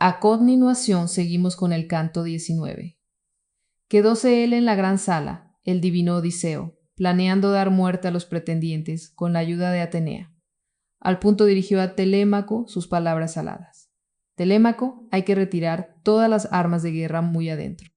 A continuación seguimos con el canto 19. Quedóse él en la gran sala, el divino Odiseo, planeando dar muerte a los pretendientes con la ayuda de Atenea. Al punto dirigió a Telémaco sus palabras aladas. Telémaco, hay que retirar todas las armas de guerra muy adentro.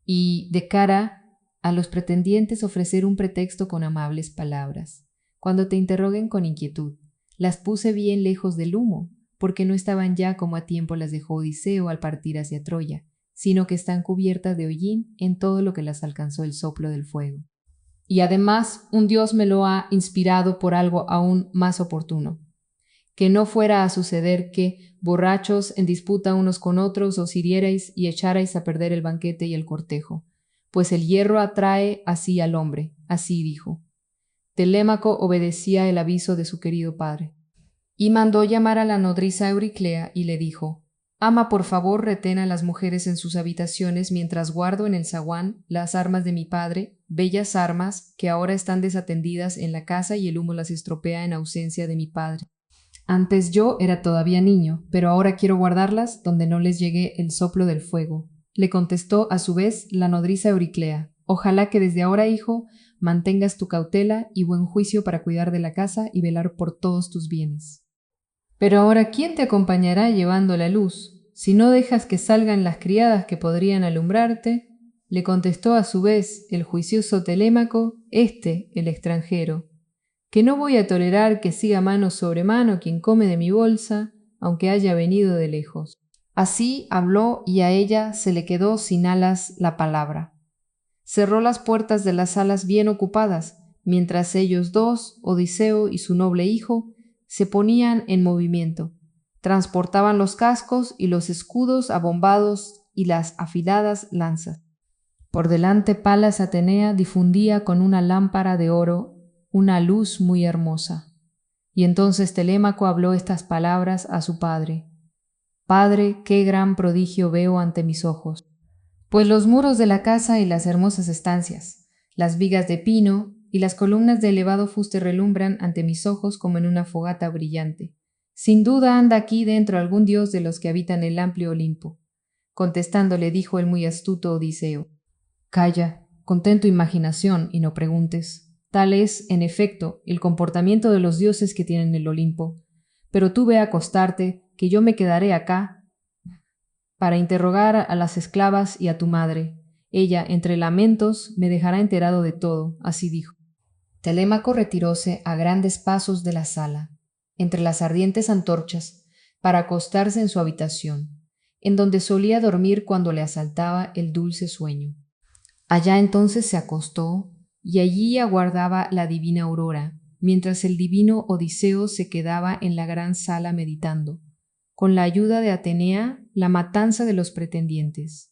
Y de cara a los pretendientes ofrecer un pretexto con amables palabras. Cuando te interroguen con inquietud, las puse bien lejos del humo, porque no estaban ya como a tiempo las dejó Odiseo al partir hacia Troya, sino que están cubiertas de hollín en todo lo que las alcanzó el soplo del fuego. Y además un dios me lo ha inspirado por algo aún más oportuno, que no fuera a suceder que, borrachos en disputa unos con otros, os hirierais y echarais a perder el banquete y el cortejo, pues el hierro atrae así al hombre, así dijo. Telémaco obedecía el aviso de su querido padre, y mandó llamar a la nodriza Euriclea y le dijo: «Ama, por favor, retén a las mujeres en sus habitaciones mientras guardo en el zaguán las armas de mi padre, bellas armas que ahora están desatendidas en la casa y el humo las estropea en ausencia de mi padre. Antes yo era todavía niño, pero ahora quiero guardarlas donde no les llegue el soplo del fuego». Le contestó a su vez la nodriza Euriclea: «Ojalá que desde ahora, hijo, mantengas tu cautela y buen juicio para cuidar de la casa y velar por todos tus bienes. Pero ahora, ¿quién te acompañará llevando la luz? Si no dejas que salgan las criadas que podrían alumbrarte», le contestó a su vez el juicioso Telémaco, el extranjero, «que no voy a tolerar que siga mano sobre mano quien come de mi bolsa, aunque haya venido de lejos». Así habló y a ella se le quedó sin alas la palabra. Cerró las puertas de las salas bien ocupadas, mientras ellos dos, Odiseo y su noble hijo, se ponían en movimiento. Transportaban los cascos y los escudos abombados y las afiladas lanzas. Por delante Palas Atenea difundía con una lámpara de oro una luz muy hermosa. Y entonces Telémaco habló estas palabras a su padre: «Padre, qué gran prodigio veo ante mis ojos. Pues los muros de la casa y las hermosas estancias, las vigas de pino y las columnas de elevado fuste relumbran ante mis ojos como en una fogata brillante. Sin duda anda aquí dentro algún dios de los que habitan el amplio Olimpo». Contestándole dijo el muy astuto Odiseo: «Calla, contén tu imaginación y no preguntes. Tal es, en efecto, el comportamiento de los dioses que tienen el Olimpo. Pero tú ve a acostarte, que yo me quedaré acá para interrogar a las esclavas y a tu madre. Ella, entre lamentos, me dejará enterado de todo», así dijo. Telémaco retiróse a grandes pasos de la sala, entre las ardientes antorchas, para acostarse en su habitación, en donde solía dormir cuando le asaltaba el dulce sueño. Allá entonces se acostó, y allí aguardaba la divina aurora, mientras el divino Odiseo se quedaba en la gran sala meditando, con la ayuda de Atenea, la matanza de los pretendientes.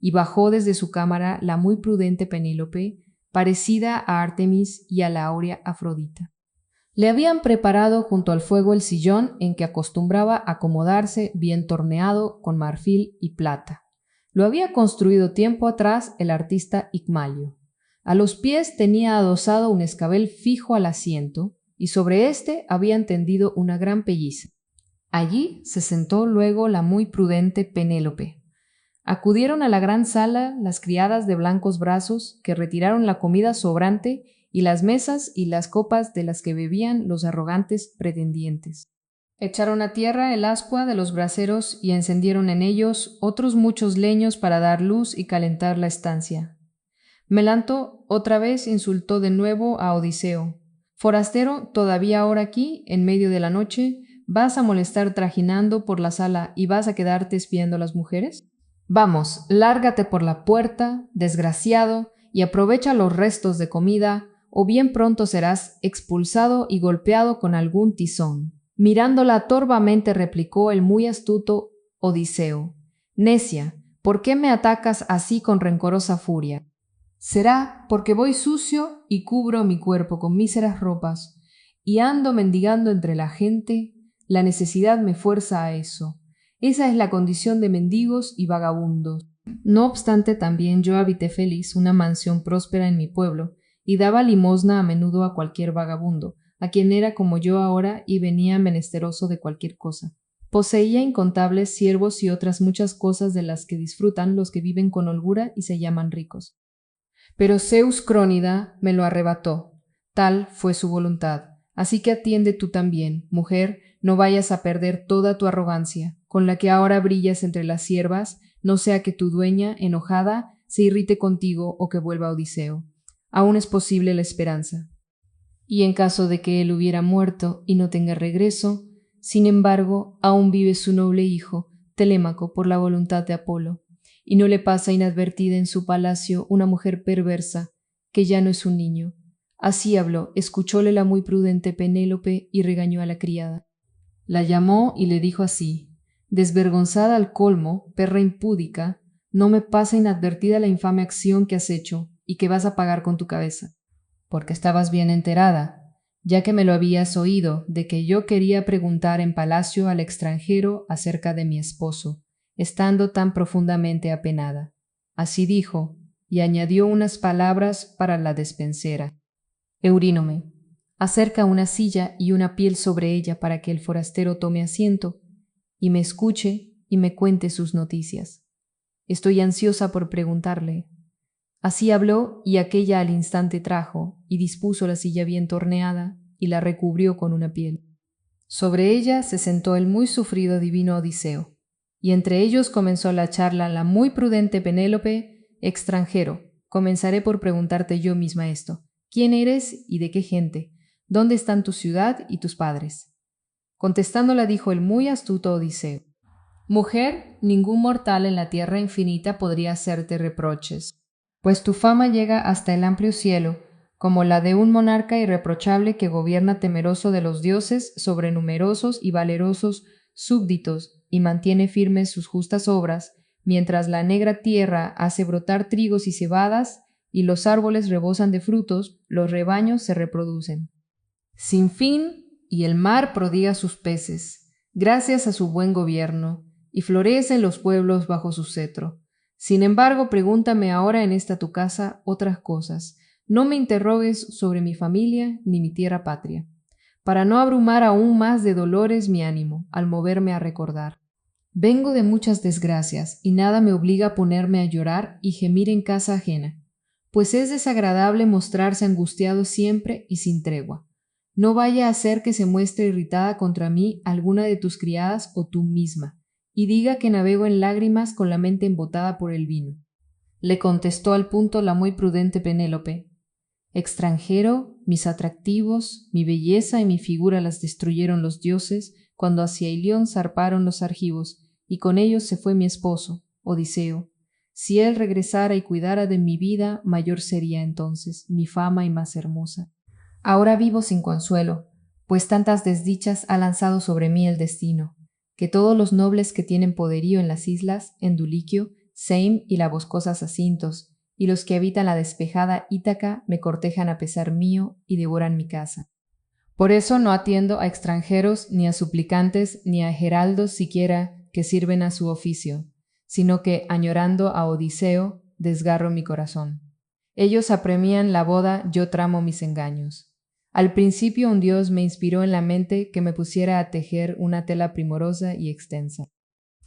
Y bajó desde su cámara la muy prudente Penélope, parecida a Artemis y a la áurea Afrodita. Le habían preparado junto al fuego el sillón en que acostumbraba acomodarse, bien torneado con marfil y plata. Lo había construido tiempo atrás el artista Icmalio. A los pies tenía adosado un escabel fijo al asiento, y sobre éste habían tendido una gran pelliza. Allí se sentó luego la muy prudente Penélope. Acudieron a la gran sala las criadas de blancos brazos, que retiraron la comida sobrante y las mesas y las copas de las que bebían los arrogantes pretendientes. Echaron a tierra el ascua de los braseros y encendieron en ellos otros muchos leños para dar luz y calentar la estancia. Melanto otra vez insultó de nuevo a Odiseo: «Forastero, todavía ahora aquí, en medio de la noche, ¿vas a molestar trajinando por la sala y vas a quedarte espiando a las mujeres? Vamos, lárgate por la puerta, desgraciado, y aprovecha los restos de comida, o bien pronto serás expulsado y golpeado con algún tizón». Mirándola torvamente replicó el muy astuto Odiseo: «Necia, ¿por qué me atacas así con rencorosa furia? Será porque voy sucio y cubro mi cuerpo con míseras ropas, y ando mendigando entre la gente. La necesidad me fuerza a eso. Esa es la condición de mendigos y vagabundos. No obstante, también yo habité feliz una mansión próspera en mi pueblo, y daba limosna a menudo a cualquier vagabundo, a quien era como yo ahora y venía menesteroso de cualquier cosa. Poseía incontables siervos y otras muchas cosas de las que disfrutan los que viven con holgura y se llaman ricos. Pero Zeus Crónida me lo arrebató. Tal fue su voluntad. Así que atiende tú también, mujer, no vayas a perder toda tu arrogancia, con la que ahora brillas entre las siervas, no sea que tu dueña, enojada, se irrite contigo o que vuelva Odiseo. Aún es posible la esperanza. Y en caso de que él hubiera muerto y no tenga regreso, sin embargo, aún vive su noble hijo, Telémaco, por la voluntad de Apolo, y no le pasa inadvertida en su palacio una mujer perversa, que ya no es un niño. Así habló, escuchóle la muy prudente Penélope y regañó a la criada. La llamó y le dijo así: desvergonzada al colmo, perra impúdica, no me pasa inadvertida la infame acción que has hecho y que vas a pagar con tu cabeza, porque estabas bien enterada, ya que me lo habías oído, de que yo quería preguntar en palacio al extranjero acerca de mi esposo, estando tan profundamente apenada. Así dijo, y añadió unas palabras para la despensera. Eurínome, acerca una silla y una piel sobre ella para que el forastero tome asiento, y me escuche y me cuente sus noticias. Estoy ansiosa por preguntarle. Así habló, y aquella al instante trajo, y dispuso la silla bien torneada, y la recubrió con una piel. Sobre ella se sentó el muy sufrido divino Odiseo, y entre ellos comenzó la charla la muy prudente Penélope: extranjero, comenzaré por preguntarte yo misma esto: ¿quién eres y de qué gente? ¿Dónde están tu ciudad y tus padres? Contestándola dijo el muy astuto Odiseo: mujer, ningún mortal en la tierra infinita podría hacerte reproches, pues tu fama llega hasta el amplio cielo, como la de un monarca irreprochable que gobierna temeroso de los dioses sobre numerosos y valerosos súbditos y mantiene firmes sus justas obras, mientras la negra tierra hace brotar trigos y cebadas, y los árboles rebosan de frutos, los rebaños se reproducen sin fin, y el mar prodiga sus peces, gracias a su buen gobierno, y florecen los pueblos bajo su cetro. Sin embargo, pregúntame ahora en esta tu casa otras cosas. No me interrogues sobre mi familia ni mi tierra patria, para no abrumar aún más de dolores mi ánimo al moverme a recordar. Vengo de muchas desgracias, y nada me obliga a ponerme a llorar y gemir en casa ajena, pues es desagradable mostrarse angustiado siempre y sin tregua. No vaya a ser que se muestre irritada contra mí alguna de tus criadas o tú misma, y diga que navego en lágrimas con la mente embotada por el vino. Le contestó al punto la muy prudente Penélope: extranjero, mis atractivos, mi belleza y mi figura las destruyeron los dioses cuando hacia Ilión zarparon los argivos, y con ellos se fue mi esposo, Odiseo. Si él regresara y cuidara de mi vida, mayor sería entonces mi fama y más hermosa. Ahora vivo sin consuelo, pues tantas desdichas ha lanzado sobre mí el destino, que todos los nobles que tienen poderío en las islas, en Duliquio, Seim y la boscosa Zacintos, y los que habitan la despejada Ítaca me cortejan a pesar mío y devoran mi casa. Por eso no atiendo a extranjeros, ni a suplicantes, ni a heraldos siquiera que sirven a su oficio, sino que, añorando a Odiseo, desgarro mi corazón. Ellos apremian la boda, yo tramo mis engaños. Al principio un dios me inspiró en la mente que me pusiera a tejer una tela primorosa y extensa.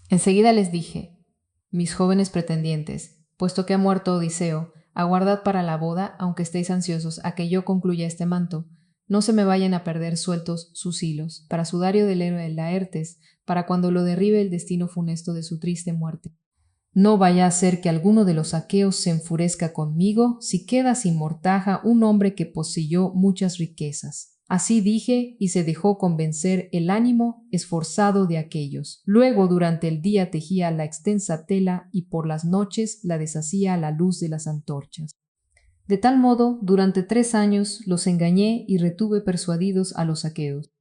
Enseguida les dije: mis jóvenes pretendientes, puesto que ha muerto Odiseo, aguardad para la boda, aunque estéis ansiosos a que yo concluya este manto. No se me vayan a perder sueltos sus hilos, para sudario del héroe Laertes, para cuando lo derribe el destino funesto de su triste muerte. No vaya a ser que alguno de los aqueos se enfurezca conmigo si queda sin mortaja un hombre que poseyó muchas riquezas. Así dije, y se dejó convencer el ánimo esforzado de aquellos. Luego durante el día tejía la extensa tela y por las noches la deshacía a la luz de las antorchas. De tal modo, durante 3 años los engañé y retuve persuadidos a los aqueos.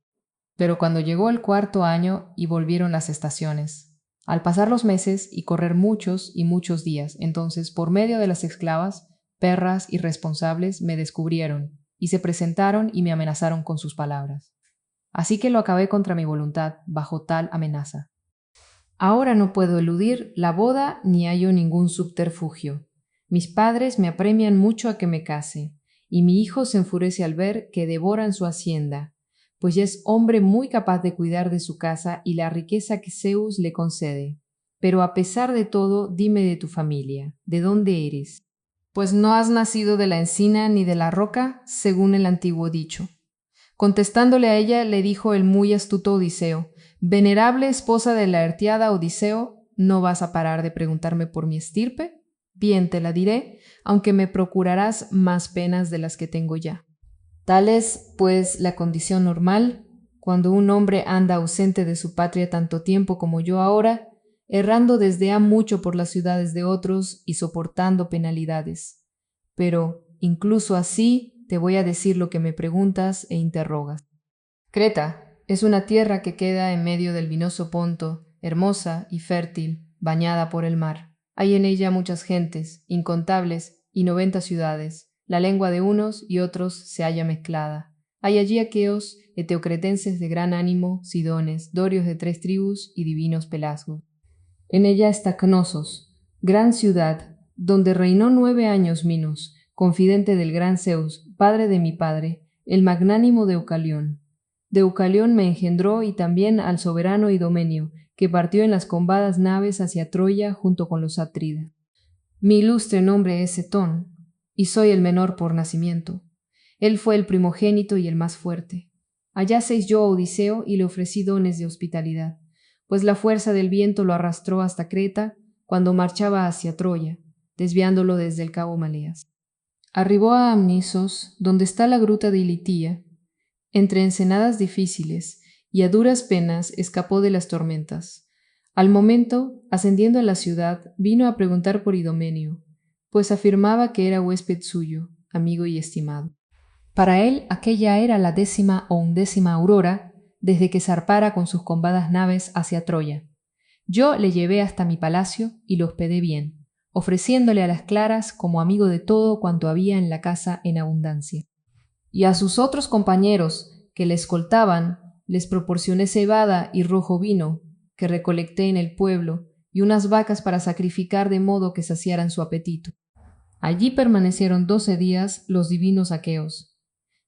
Pero cuando llegó el 4.º año y volvieron las estaciones, al pasar los meses y correr muchos y muchos días, entonces por medio de las esclavas, perras irresponsables, me descubrieron, y se presentaron y me amenazaron con sus palabras. Así que lo acabé contra mi voluntad, bajo tal amenaza. Ahora no puedo eludir la boda ni hallo ningún subterfugio. Mis padres me apremian mucho a que me case, y mi hijo se enfurece al ver que devoran su hacienda, pues ya es hombre muy capaz de cuidar de su casa y la riqueza que Zeus le concede. Pero a pesar de todo, dime de tu familia, ¿de dónde eres? Pues no has nacido de la encina ni de la roca, según el antiguo dicho. Contestándole a ella, le dijo el muy astuto Odiseo: Venerable esposa de la Artiada Odiseo, ¿no vas a parar de preguntarme por mi estirpe? Bien te la diré, aunque me procurarás más penas de las que tengo ya. Tal es, pues, la condición normal, cuando un hombre anda ausente de su patria tanto tiempo como yo ahora, errando desde ha mucho por las ciudades de otros y soportando penalidades. Pero, incluso así, te voy a decir lo que me preguntas e interrogas. Creta es una tierra que queda en medio del vinoso Ponto, hermosa y fértil, bañada por el mar. Hay en ella muchas gentes, incontables, y 90 ciudades. La lengua de unos y otros se halla mezclada. Hay allí aqueos, eteocretenses de gran ánimo, sidones, dorios de 3 tribus y divinos pelasgos. En ella está Cnosos, gran ciudad, donde reinó 9 años Minos, confidente del gran Zeus, padre de mi padre, el magnánimo Deucalión. Deucalión me engendró y también al soberano Idomeneo, que partió en las combadas naves hacia Troya junto con los Atridas. Mi ilustre nombre es Setón, y soy el menor por nacimiento. Él fue el primogénito y el más fuerte. Hallaseis yo a Odiseo y le ofrecí dones de hospitalidad, pues la fuerza del viento lo arrastró hasta Creta cuando marchaba hacia Troya, desviándolo desde el cabo Maleas. Arribó a Amnisos, donde está la gruta de Ilitía, entre ensenadas difíciles, y a duras penas escapó de las tormentas. Al momento, ascendiendo a la ciudad, vino a preguntar por Idomeneo, pues afirmaba que era huésped suyo, amigo y estimado. Para él aquella era la 10ª o 11ª aurora desde que zarpara con sus combadas naves hacia Troya. Yo le llevé hasta mi palacio y lo hospedé bien, ofreciéndole a las claras como amigo de todo cuanto había en la casa en abundancia. Y a sus otros compañeros que le escoltaban les proporcioné cebada y rojo vino que recolecté en el pueblo y unas vacas para sacrificar de modo que saciaran su apetito. Allí permanecieron 12 días los divinos aqueos,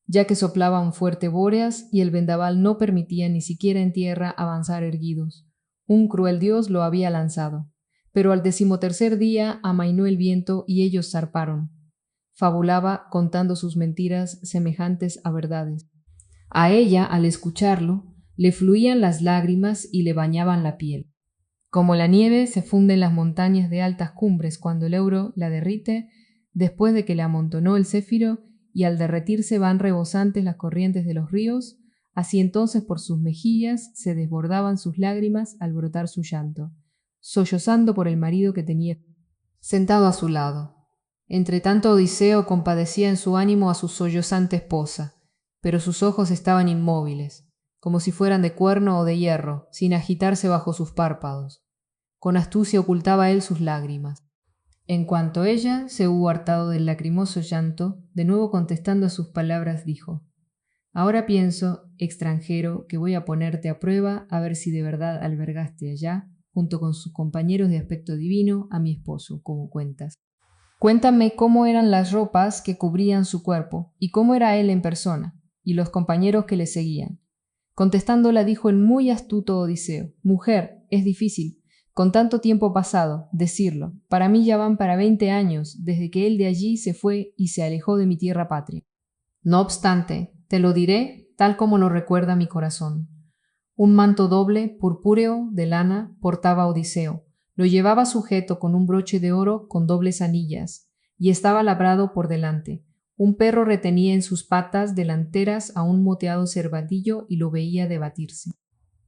ya que soplaba un fuerte bóreas y el vendaval no permitía ni siquiera en tierra avanzar erguidos. Un cruel dios lo había lanzado, pero al 13º día amainó el viento y ellos zarparon. Fabulaba contando sus mentiras semejantes a verdades. A ella, al escucharlo, le fluían las lágrimas y le bañaban la piel. Como la nieve se funde en las montañas de altas cumbres cuando el Euro la derrite, después de que le amontonó el céfiro, y al derretirse van rebosantes las corrientes de los ríos, así entonces por sus mejillas se desbordaban sus lágrimas al brotar su llanto, sollozando por el marido que tenía sentado a su lado. Entretanto Odiseo compadecía en su ánimo a su sollozante esposa, pero sus ojos estaban inmóviles, como si fueran de cuerno o de hierro, sin agitarse bajo sus párpados. Con astucia ocultaba él sus lágrimas. En cuanto ella se hubo hartado del lacrimoso llanto, de nuevo contestando a sus palabras dijo: Ahora pienso, extranjero, que voy a ponerte a prueba a ver si de verdad albergaste allá, junto con sus compañeros de aspecto divino, a mi esposo, como cuentas. Cuéntame cómo eran las ropas que cubrían su cuerpo, y cómo era él en persona, y los compañeros que le seguían. Contestándola dijo el muy astuto Odiseo: Mujer, es difícil, con tanto tiempo pasado, decirlo. Para mí ya van para 20 años, desde que él de allí se fue y se alejó de mi tierra patria. No obstante, te lo diré tal como lo recuerda mi corazón. Un manto doble, purpúreo, de lana, portaba Odiseo. Lo llevaba sujeto con un broche de oro con dobles anillas, y estaba labrado por delante. Un perro retenía en sus patas delanteras a un moteado cervatillo y lo veía debatirse.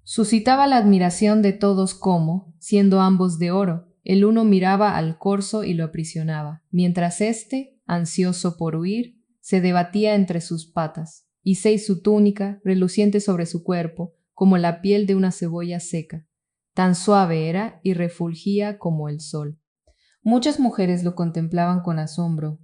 Suscitaba la admiración de todos como, siendo ambos de oro, el uno miraba al corzo y lo aprisionaba, mientras éste, ansioso por huir, se debatía entre sus patas, y su túnica, reluciente sobre su cuerpo, como la piel de una cebolla seca. Tan suave era y refulgía como el sol. Muchas mujeres lo contemplaban con asombro.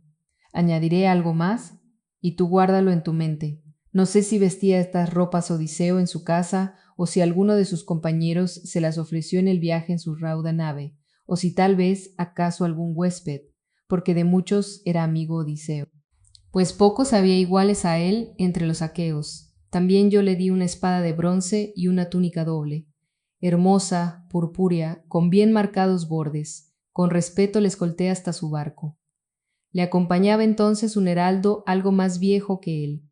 Añadiré algo más, y tú guárdalo en tu mente. No sé si vestía estas ropas Odiseo en su casa, o si alguno de sus compañeros se las ofreció en el viaje en su rauda nave, o si tal vez acaso algún huésped, porque de muchos era amigo Odiseo. Pues pocos había iguales a él entre los aqueos. También yo le di una espada de bronce y una túnica doble, hermosa, purpúrea, con bien marcados bordes. Con respeto le escolté hasta su barco. Le acompañaba entonces un heraldo algo más viejo que él.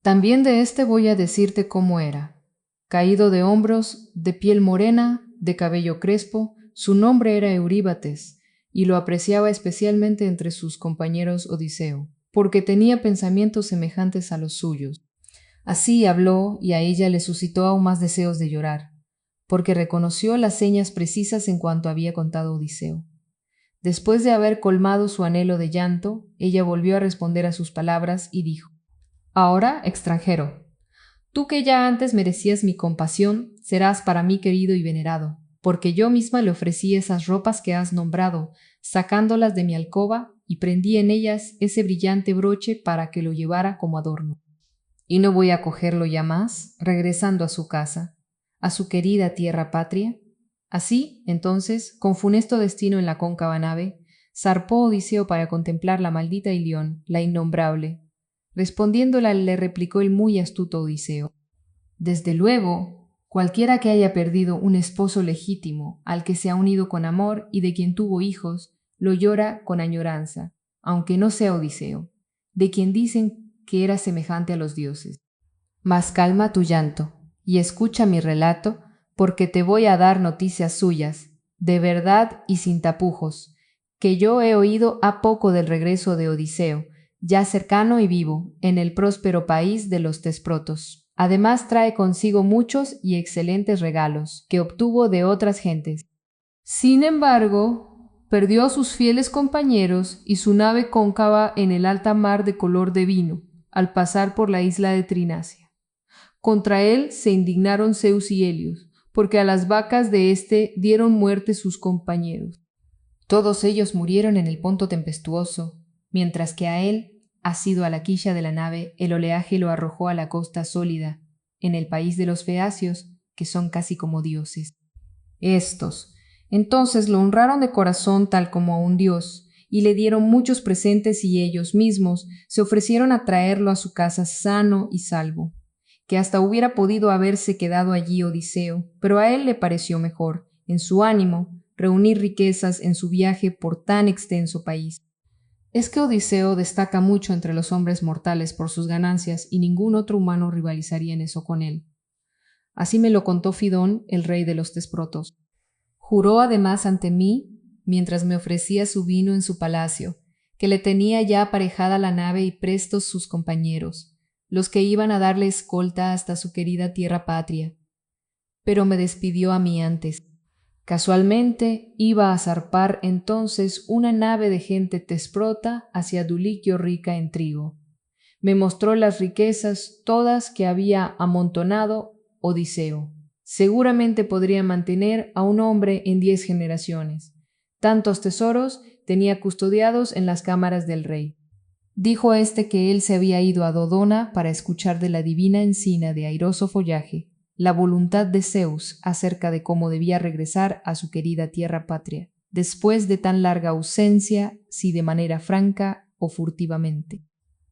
También de éste voy a decirte cómo era. Caído de hombros, de piel morena, de cabello crespo, su nombre era Euríbates, y lo apreciaba especialmente entre sus compañeros Odiseo, porque tenía pensamientos semejantes a los suyos. Así habló, y a ella le suscitó aún más deseos de llorar, porque reconoció las señas precisas en cuanto había contado Odiseo. Después de haber colmado su anhelo de llanto, ella volvió a responder a sus palabras y dijo: Ahora, extranjero, tú que ya antes merecías mi compasión, serás para mí querido y venerado, porque yo misma le ofrecí esas ropas que has nombrado, sacándolas de mi alcoba, y prendí en ellas ese brillante broche para que lo llevara como adorno. Y no voy a cogerlo ya más, regresando a su casa, a su querida tierra patria. Así, entonces, con funesto destino en la cóncava nave, zarpó Odiseo para contemplar la maldita Ilión, la innombrable. Respondiéndola le replicó el muy astuto Odiseo: Desde luego, cualquiera que haya perdido un esposo legítimo, al que se ha unido con amor y de quien tuvo hijos, lo llora con añoranza, aunque no sea Odiseo, de quien dicen que era semejante a los dioses. Mas calma tu llanto, y escucha mi relato, porque te voy a dar noticias suyas, de verdad y sin tapujos, que yo he oído ha poco del regreso de Odiseo, ya cercano y vivo, en el próspero país de los Tesprotos. Además trae consigo muchos y excelentes regalos, que obtuvo de otras gentes. Sin embargo, perdió a sus fieles compañeros y su nave cóncava en el alta mar de color de vino, al pasar por la isla de Trinacia. Contra él se indignaron Zeus y Helios, porque a las vacas de éste dieron muerte sus compañeros. Todos ellos murieron en el ponto tempestuoso, mientras que a él, asido a la quilla de la nave, el oleaje lo arrojó a la costa sólida, en el país de los feacios, que son casi como dioses. Estos, entonces, lo honraron de corazón tal como a un dios, y le dieron muchos presentes y ellos mismos se ofrecieron a traerlo a su casa sano y salvo, que hasta hubiera podido haberse quedado allí Odiseo, pero a él le pareció mejor, en su ánimo, reunir riquezas en su viaje por tan extenso país. Es que Odiseo destaca mucho entre los hombres mortales por sus ganancias y ningún otro humano rivalizaría en eso con él. Así me lo contó Fidón, el rey de los Tesprotos. Juró además ante mí, mientras me ofrecía su vino en su palacio, que le tenía ya aparejada la nave y prestos sus compañeros, los que iban a darle escolta hasta su querida tierra patria. Pero me despidió a mí antes. Casualmente iba a zarpar entonces una nave de gente tesprota hacia Duliquio rica en trigo. Me mostró las riquezas todas que había amontonado Odiseo. Seguramente podría mantener a un hombre en 10 generaciones. Tantos tesoros tenía custodiados en las cámaras del rey. Dijo éste que él se había ido a Dodona para escuchar de la divina encina de airoso follaje la voluntad de Zeus acerca de cómo debía regresar a su querida tierra patria, después de tan larga ausencia, si de manera franca o furtivamente.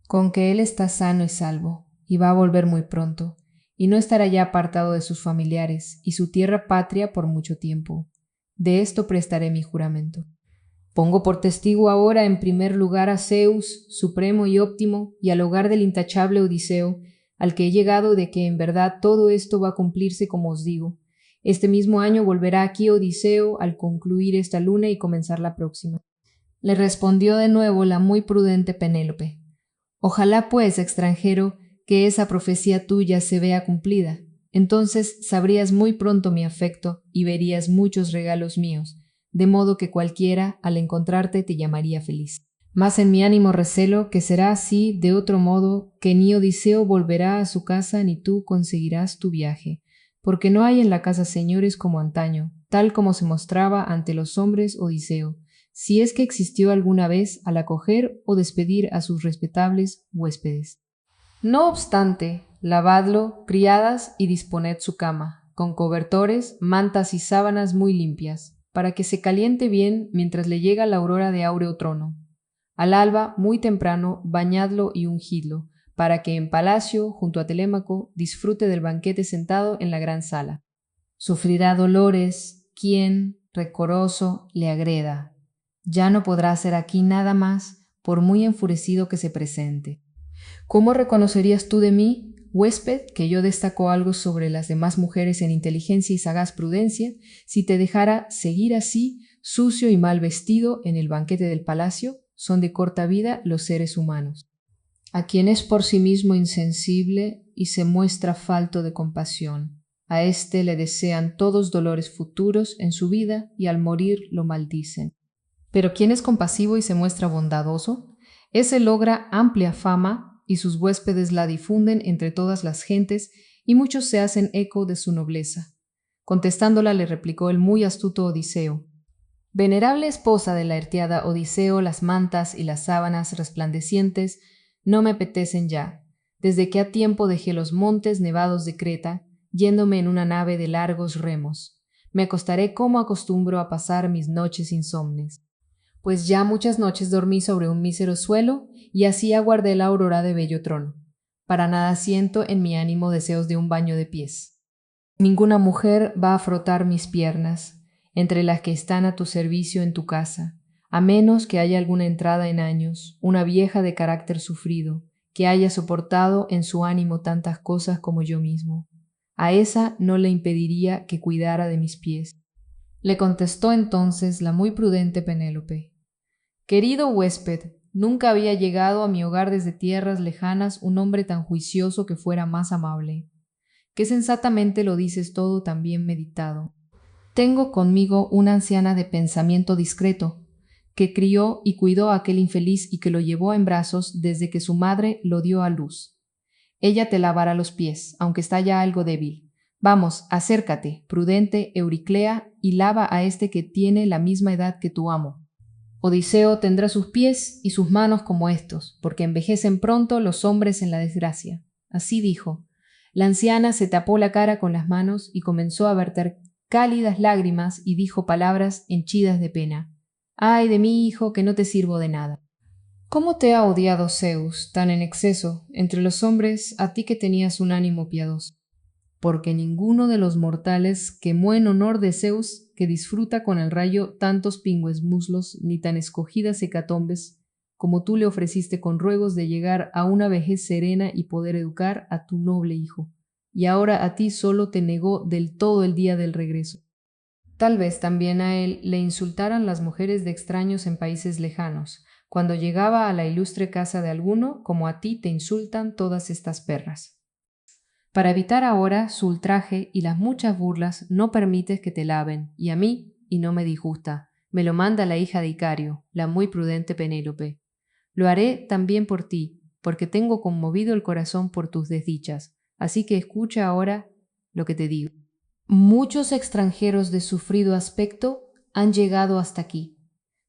Con que él está sano y salvo, y va a volver muy pronto, y no estará ya apartado de sus familiares y su tierra patria por mucho tiempo. De esto prestaré mi juramento. Pongo por testigo ahora en primer lugar a Zeus, supremo y óptimo, y al hogar del intachable Odiseo, al que he llegado de que en verdad todo esto va a cumplirse como os digo. Este mismo año volverá aquí Odiseo al concluir esta luna y comenzar la próxima. Le respondió de nuevo la muy prudente Penélope: Ojalá, pues, extranjero, que esa profecía tuya se vea cumplida. Entonces sabrías muy pronto mi afecto y verías muchos regalos míos, de modo que cualquiera, al encontrarte, te llamaría feliz. Mas en mi ánimo recelo que será así de otro modo, que ni Odiseo volverá a su casa ni tú conseguirás tu viaje, porque no hay en la casa señores como antaño, tal como se mostraba ante los hombres Odiseo, si es que existió alguna vez al acoger o despedir a sus respetables huéspedes. No obstante, lavadlo, criadas, y disponed su cama, con cobertores, mantas y sábanas muy limpias, para que se caliente bien mientras le llega la aurora de áureo trono. Al alba, muy temprano, bañadlo y ungidlo, para que en palacio, junto a Telémaco, disfrute del banquete sentado en la gran sala. Sufrirá dolores quien, recoroso, le agreda. Ya no podrá hacer aquí nada más, por muy enfurecido que se presente. ¿Cómo reconocerías tú de mí, huésped, que yo destaco algo sobre las demás mujeres en inteligencia y sagaz prudencia, si te dejara seguir así, sucio y mal vestido, en el banquete del palacio? Son de corta vida los seres humanos. A quien es por sí mismo insensible y se muestra falto de compasión, a éste le desean todos dolores futuros en su vida y al morir lo maldicen. Pero quien es compasivo y se muestra bondadoso, ese logra amplia fama y sus huéspedes la difunden entre todas las gentes y muchos se hacen eco de su nobleza. Contestándola le replicó el muy astuto Odiseo: Venerable esposa de la Laertiada Odiseo, las mantas y las sábanas resplandecientes no me apetecen ya, desde que ha tiempo dejé los montes nevados de Creta, yéndome en una nave de largos remos. Me acostaré como acostumbro a pasar mis noches insomnes, pues ya muchas noches dormí sobre un mísero suelo y así aguardé la aurora de bello trono. Para nada siento en mi ánimo deseos de un baño de pies. Ninguna mujer va a frotar mis piernas, entre las que están a tu servicio en tu casa, a menos que haya alguna entrada en años, una vieja de carácter sufrido, que haya soportado en su ánimo tantas cosas como yo mismo. A esa no le impediría que cuidara de mis pies. Le contestó entonces la muy prudente Penélope: Querido huésped, nunca había llegado a mi hogar desde tierras lejanas un hombre tan juicioso que fuera más amable. Qué sensatamente lo dices todo tan bien meditado. Tengo conmigo una anciana de pensamiento discreto, que crió y cuidó a aquel infeliz y que lo llevó en brazos desde que su madre lo dio a luz. Ella te lavará los pies, aunque está ya algo débil. Vamos, acércate, prudente Euriclea, y lava a este que tiene la misma edad que tu amo. Odiseo tendrá sus pies y sus manos como estos, porque envejecen pronto los hombres en la desgracia. Así dijo. La anciana se tapó la cara con las manos y comenzó a verter cálidas lágrimas y dijo palabras henchidas de pena. ¡Ay de mí, hijo, que no te sirvo de nada! ¿Cómo te ha odiado Zeus, tan en exceso, entre los hombres, a ti que tenías un ánimo piadoso? Porque ninguno de los mortales quemó en honor de Zeus, que disfruta con el rayo tantos pingües muslos, ni tan escogidas hecatombes, como tú le ofreciste con ruegos de llegar a una vejez serena y poder educar a tu noble hijo, y ahora a ti solo te negó del todo el día del regreso. Tal vez también a él le insultaran las mujeres de extraños en países lejanos, cuando llegaba a la ilustre casa de alguno, como a ti te insultan todas estas perras. Para evitar ahora su ultraje y las muchas burlas, no permites que te laven, y a mí, y no me disgusta, me lo manda la hija de Icario, la muy prudente Penélope. Lo haré también por ti, porque tengo conmovido el corazón por tus desdichas, así que escucha ahora lo que te digo. Muchos extranjeros de sufrido aspecto han llegado hasta aquí,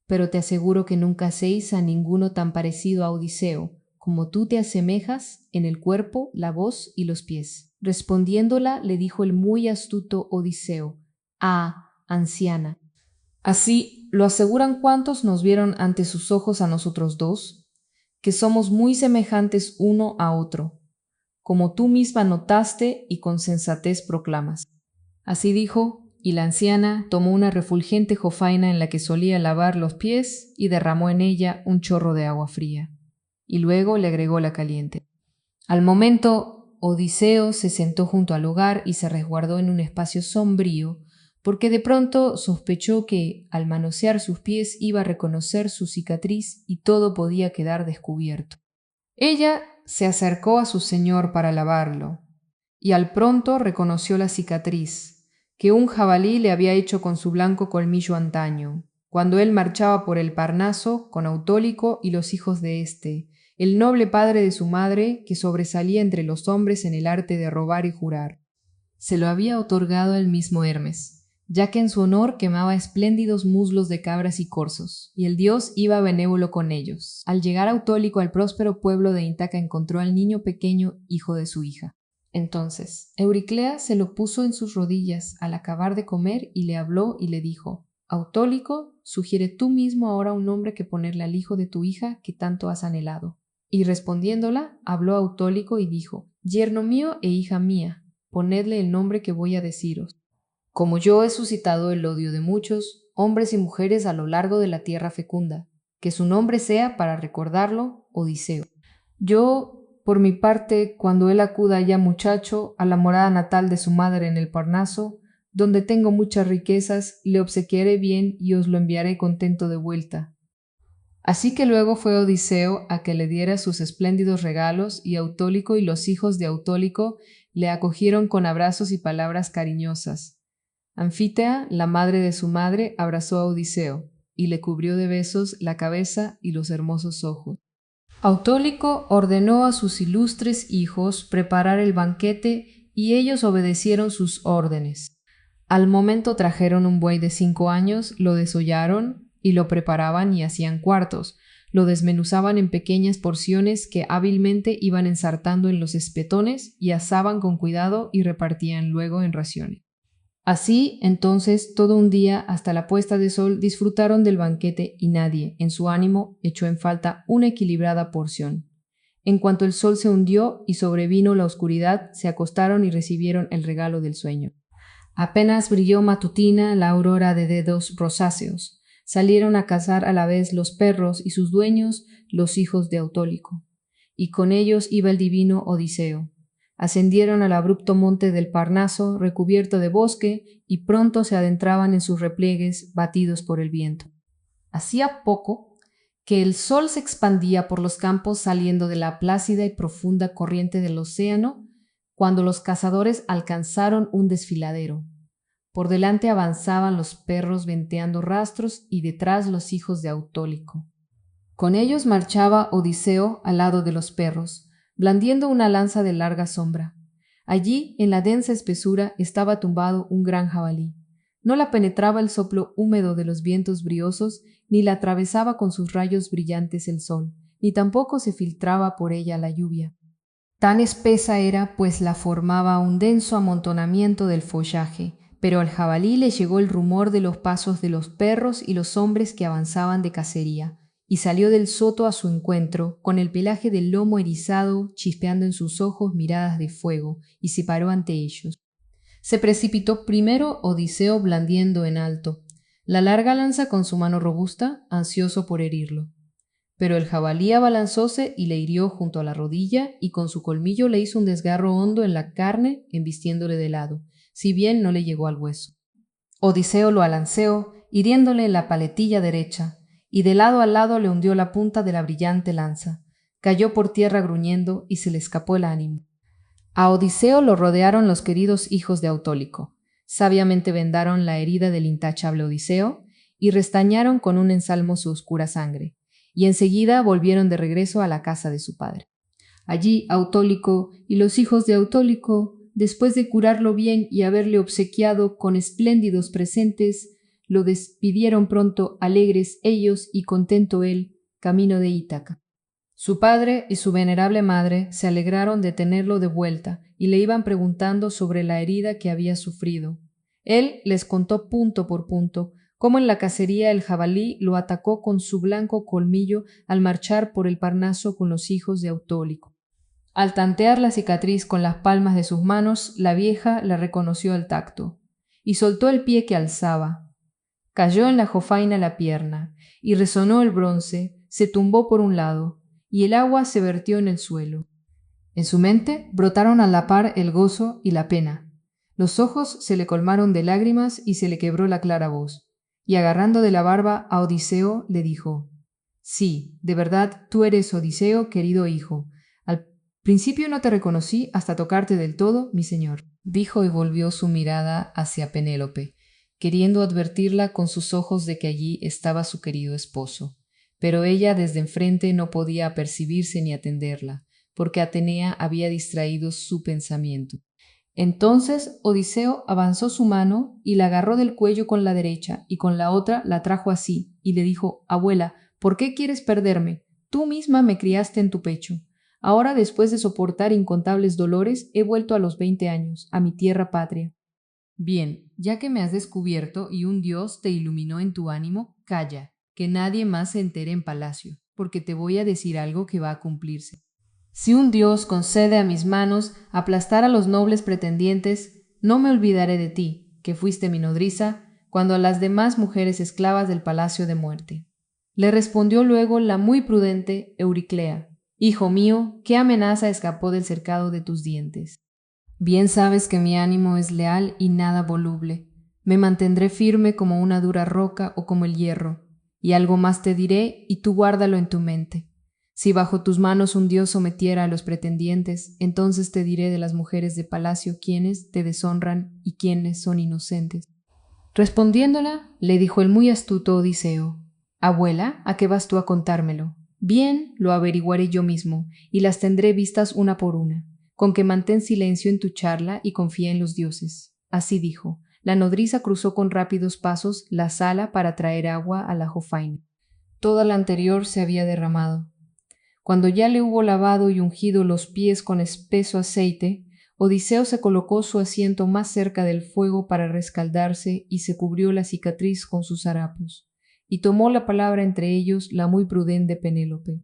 pero te aseguro que nunca hacéis a ninguno tan parecido a Odiseo, como tú te asemejas en el cuerpo, la voz y los pies. Respondiéndola, le dijo el muy astuto Odiseo: Ah, anciana, ¿así lo aseguran cuantos nos vieron ante sus ojos a nosotros dos? Que somos muy semejantes uno a otro, como tú misma notaste y con sensatez proclamas. Así dijo, y la anciana tomó una refulgente jofaina en la que solía lavar los pies y derramó en ella un chorro de agua fría, y luego le agregó la caliente. Al momento, Odiseo se sentó junto al hogar y se resguardó en un espacio sombrío, porque de pronto sospechó que, al manosear sus pies, iba a reconocer su cicatriz y todo podía quedar descubierto. Ella se acercó a su señor para lavarlo, y al pronto reconoció la cicatriz que un jabalí le había hecho con su blanco colmillo antaño, cuando él marchaba por el Parnaso con Autólico y los hijos de éste, el noble padre de su madre, que sobresalía entre los hombres en el arte de robar y jurar. Se lo había otorgado el mismo Hermes, ya que en su honor quemaba espléndidos muslos de cabras y corzos, y el dios iba benévolo con ellos. Al llegar Autólico al próspero pueblo de Ítaca encontró al niño pequeño, hijo de su hija. Entonces Euriclea se lo puso en sus rodillas al acabar de comer y le habló y le dijo: Autólico, sugiere tú mismo ahora un nombre que ponerle al hijo de tu hija que tanto has anhelado. Y respondiéndola, habló a Autólico y dijo: Yerno mío e hija mía, ponedle el nombre que voy a deciros. Como yo he suscitado el odio de muchos, hombres y mujeres a lo largo de la tierra fecunda, que su nombre sea, para recordarlo, Odiseo. Yo, por mi parte, cuando él acuda ya muchacho a la morada natal de su madre en el Parnaso, donde tengo muchas riquezas, le obsequiaré bien y os lo enviaré contento de vuelta. Así que luego fue Odiseo a que le diera sus espléndidos regalos, y Autólico y los hijos de Autólico le acogieron con abrazos y palabras cariñosas. Anfítea, la madre de su madre, abrazó a Odiseo, y le cubrió de besos la cabeza y los hermosos ojos. Autólico ordenó a sus ilustres hijos preparar el banquete, y ellos obedecieron sus órdenes. Al momento trajeron un buey de 5 años, lo desollaron y lo preparaban y hacían cuartos, lo desmenuzaban en pequeñas porciones que hábilmente iban ensartando en los espetones y asaban con cuidado y repartían luego en raciones. Así, entonces, todo un día hasta la puesta de sol disfrutaron del banquete y nadie, en su ánimo, echó en falta una equilibrada porción. En cuanto el sol se hundió y sobrevino la oscuridad, se acostaron y recibieron el regalo del sueño. Apenas brilló matutina la aurora de dedos rosáceos. Salieron a cazar a la vez los perros y sus dueños, los hijos de Autólico. Y con ellos iba el divino Odiseo. Ascendieron al abrupto monte del Parnaso, recubierto de bosque, y pronto se adentraban en sus repliegues, batidos por el viento. Hacía poco que el sol se expandía por los campos saliendo de la plácida y profunda corriente del océano, cuando los cazadores alcanzaron un desfiladero. Por delante avanzaban los perros venteando rastros y detrás los hijos de Autólico. Con ellos marchaba Odiseo al lado de los perros, blandiendo una lanza de larga sombra. Allí, en la densa espesura, estaba tumbado un gran jabalí. No la penetraba el soplo húmedo de los vientos briosos, ni la atravesaba con sus rayos brillantes el sol, ni tampoco se filtraba por ella la lluvia. Tan espesa era, pues la formaba un denso amontonamiento del follaje, pero al jabalí le llegó el rumor de los pasos de los perros y los hombres que avanzaban de cacería, y salió del soto a su encuentro, con el pelaje del lomo erizado, chispeando en sus ojos miradas de fuego, y se paró ante ellos. Se precipitó primero Odiseo blandiendo en alto la larga lanza con su mano robusta, ansioso por herirlo. Pero el jabalí abalanzóse y le hirió junto a la rodilla, y con su colmillo le hizo un desgarro hondo en la carne, embistiéndole de lado, si bien no le llegó al hueso. Odiseo lo alanceó, hiriéndole en la paletilla derecha, y de lado a lado le hundió la punta de la brillante lanza. Cayó por tierra gruñendo y se le escapó el ánimo. A Odiseo lo rodearon los queridos hijos de Autólico. Sabiamente vendaron la herida del intachable Odiseo y restañaron con un ensalmo su oscura sangre, y enseguida volvieron de regreso a la casa de su padre. Allí Autólico y los hijos de Autólico, después de curarlo bien y haberle obsequiado con espléndidos presentes, lo despidieron pronto, alegres ellos y contento él, camino de Ítaca. Su padre y su venerable madre se alegraron de tenerlo de vuelta y le iban preguntando sobre la herida que había sufrido. Él les contó punto por punto cómo en la cacería el jabalí lo atacó con su blanco colmillo al marchar por el Parnaso con los hijos de Autólico. Al tantear la cicatriz con las palmas de sus manos, la vieja la reconoció al tacto y soltó el pie que alzaba. Cayó en la jofaina la pierna y resonó el bronce, se tumbó por un lado y el agua se vertió en el suelo. En su mente brotaron a la par el gozo y la pena. Los ojos se le colmaron de lágrimas y se le quebró la clara voz. Y agarrando de la barba a Odiseo, le dijo: Sí, de verdad, tú eres Odiseo, querido hijo. Al principio no te reconocí hasta tocarte del todo, mi señor, dijo, y volvió su mirada hacia Penélope, queriendo advertirla con sus ojos de que allí estaba su querido esposo. Pero ella desde enfrente no podía apercibirse ni atenderla, porque Atenea había distraído su pensamiento. Entonces Odiseo avanzó su mano y la agarró del cuello con la derecha, y con la otra la trajo así, y le dijo: Abuela, ¿por qué quieres perderme? Tú misma me criaste en tu pecho. Ahora, después de soportar incontables dolores, he vuelto a los 20 años, a mi tierra patria. Bien, ya que me has descubierto y un dios te iluminó en tu ánimo, calla, que nadie más se entere en palacio, porque te voy a decir algo que va a cumplirse. Si un dios concede a mis manos aplastar a los nobles pretendientes, no me olvidaré de ti, que fuiste mi nodriza, cuando a las demás mujeres esclavas del palacio de muerte. Le respondió luego la muy prudente Euriclea: Hijo mío, ¿qué amenaza escapó del cercado de tus dientes? Bien sabes que mi ánimo es leal y nada voluble. Me mantendré firme como una dura roca o como el hierro. Y algo más te diré, y tú guárdalo en tu mente. Si bajo tus manos un dios sometiera a los pretendientes, entonces te diré de las mujeres de palacio quiénes te deshonran y quiénes son inocentes. Respondiéndola, le dijo el muy astuto Odiseo: Abuela, ¿a qué vas tú a contármelo? Bien, lo averiguaré yo mismo, y las tendré vistas una por una. Con que mantén silencio en tu charla y confía en los dioses. Así dijo. La nodriza cruzó con rápidos pasos la sala para traer agua a la jofaina. Toda la anterior se había derramado. Cuando ya le hubo lavado y ungido los pies con espeso aceite, Odiseo se colocó su asiento más cerca del fuego para rescaldarse y se cubrió la cicatriz con sus harapos. Y tomó la palabra entre ellos la muy prudente Penélope.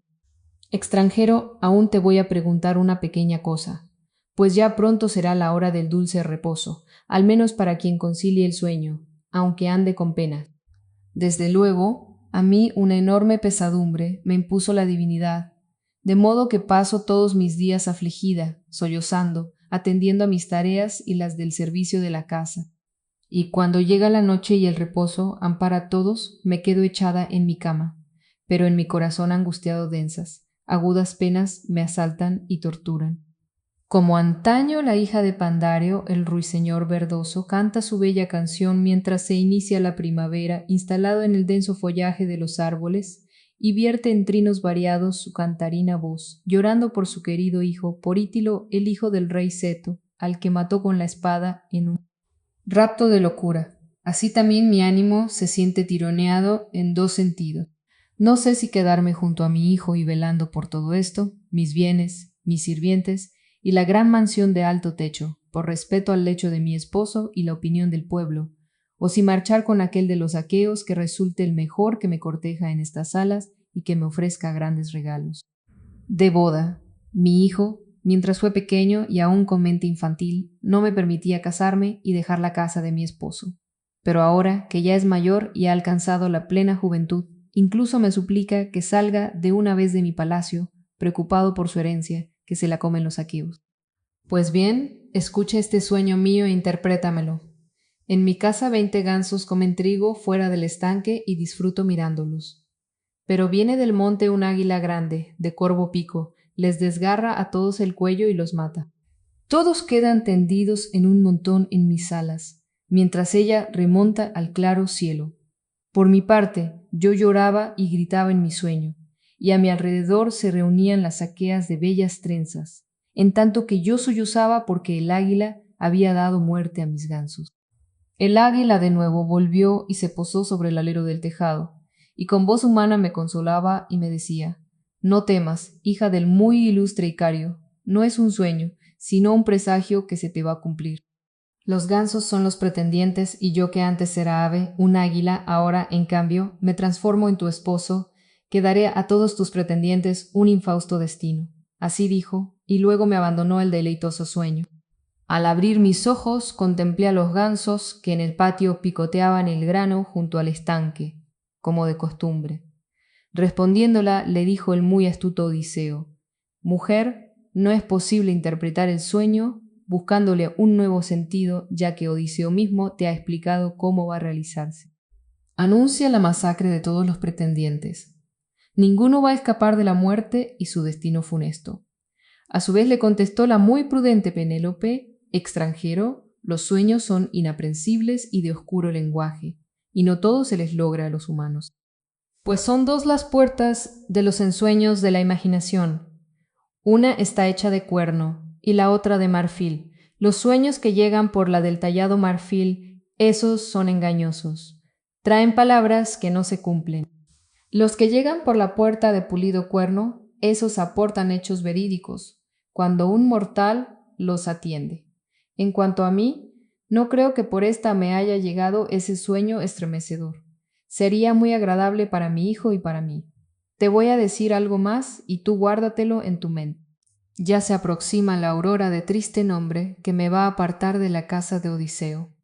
Extranjero, aún te voy a preguntar una pequeña cosa, pues ya pronto será la hora del dulce reposo, al menos para quien concilie el sueño, aunque ande con pena. Desde luego, a mí una enorme pesadumbre me impuso la divinidad, de modo que paso todos mis días afligida, sollozando, atendiendo a mis tareas y las del servicio de la casa. Y cuando llega la noche y el reposo ampara a todos, me quedo echada en mi cama, pero en mi corazón angustiado densas, agudas penas me asaltan y torturan. Como antaño la hija de Pandario, el ruiseñor verdoso, canta su bella canción mientras se inicia la primavera, instalado en el denso follaje de los árboles, y vierte en trinos variados su cantarina voz, llorando por su querido hijo, por Ítilo, el hijo del rey Seto, al que mató con la espada en un rapto de locura. Así también mi ánimo se siente tironeado en dos sentidos. No sé si quedarme junto a mi hijo y velando por todo esto, mis bienes, mis sirvientes, y la gran mansión de alto techo, por respeto al lecho de mi esposo y la opinión del pueblo, o si marchar con aquel de los aqueos que resulte el mejor que me corteja en estas salas y que me ofrezca grandes regalos. De boda, mi hijo, mientras fue pequeño y aún con mente infantil, no me permitía casarme y dejar la casa de mi esposo. Pero ahora, que ya es mayor y ha alcanzado la plena juventud, incluso me suplica que salga de una vez de mi palacio, preocupado por su herencia, que se la comen los aqueos. Pues bien, escucha este sueño mío e interprétamelo. En mi casa 20 gansos comen trigo fuera del estanque y disfruto mirándolos. Pero viene del monte un águila grande, de corvo pico, les desgarra a todos el cuello y los mata. Todos quedan tendidos en un montón en mis alas, mientras ella remonta al claro cielo. Por mi parte, yo lloraba y gritaba en mi sueño, y a mi alrededor se reunían las aqueas de bellas trenzas, en tanto que yo sollozaba porque el águila había dado muerte a mis gansos. El águila de nuevo volvió y se posó sobre el alero del tejado, y con voz humana me consolaba y me decía: No temas, hija del muy ilustre Icario, no es un sueño, sino un presagio que se te va a cumplir. Los gansos son los pretendientes y yo que antes era ave, un águila, ahora, en cambio, me transformo en tu esposo, que daré a todos tus pretendientes un infausto destino. Así dijo, y luego me abandonó el deleitoso sueño. Al abrir mis ojos contemplé a los gansos que en el patio picoteaban el grano junto al estanque, como de costumbre. Respondiéndola, le dijo el muy astuto Odiseo: Mujer, no es posible interpretar el sueño buscándole un nuevo sentido, ya que Odiseo mismo te ha explicado cómo va a realizarse. Anuncia la masacre de todos los pretendientes. Ninguno va a escapar de la muerte y su destino funesto. A su vez le contestó la muy prudente Penélope: Extranjero, los sueños son inaprensibles y de oscuro lenguaje, y no todo se les logra a los humanos. Pues son dos las puertas de los ensueños de la imaginación. Una está hecha de cuerno y la otra de marfil. Los sueños que llegan por la del tallado marfil, esos son engañosos. Traen palabras que no se cumplen. Los que llegan por la puerta de pulido cuerno, esos aportan hechos verídicos, cuando un mortal los atiende. En cuanto a mí, no creo que por esta me haya llegado ese sueño estremecedor. Sería muy agradable para mi hijo y para mí. Te voy a decir algo más y tú guárdatelo en tu mente. Ya se aproxima la aurora de triste nombre que me va a apartar de la casa de Odiseo,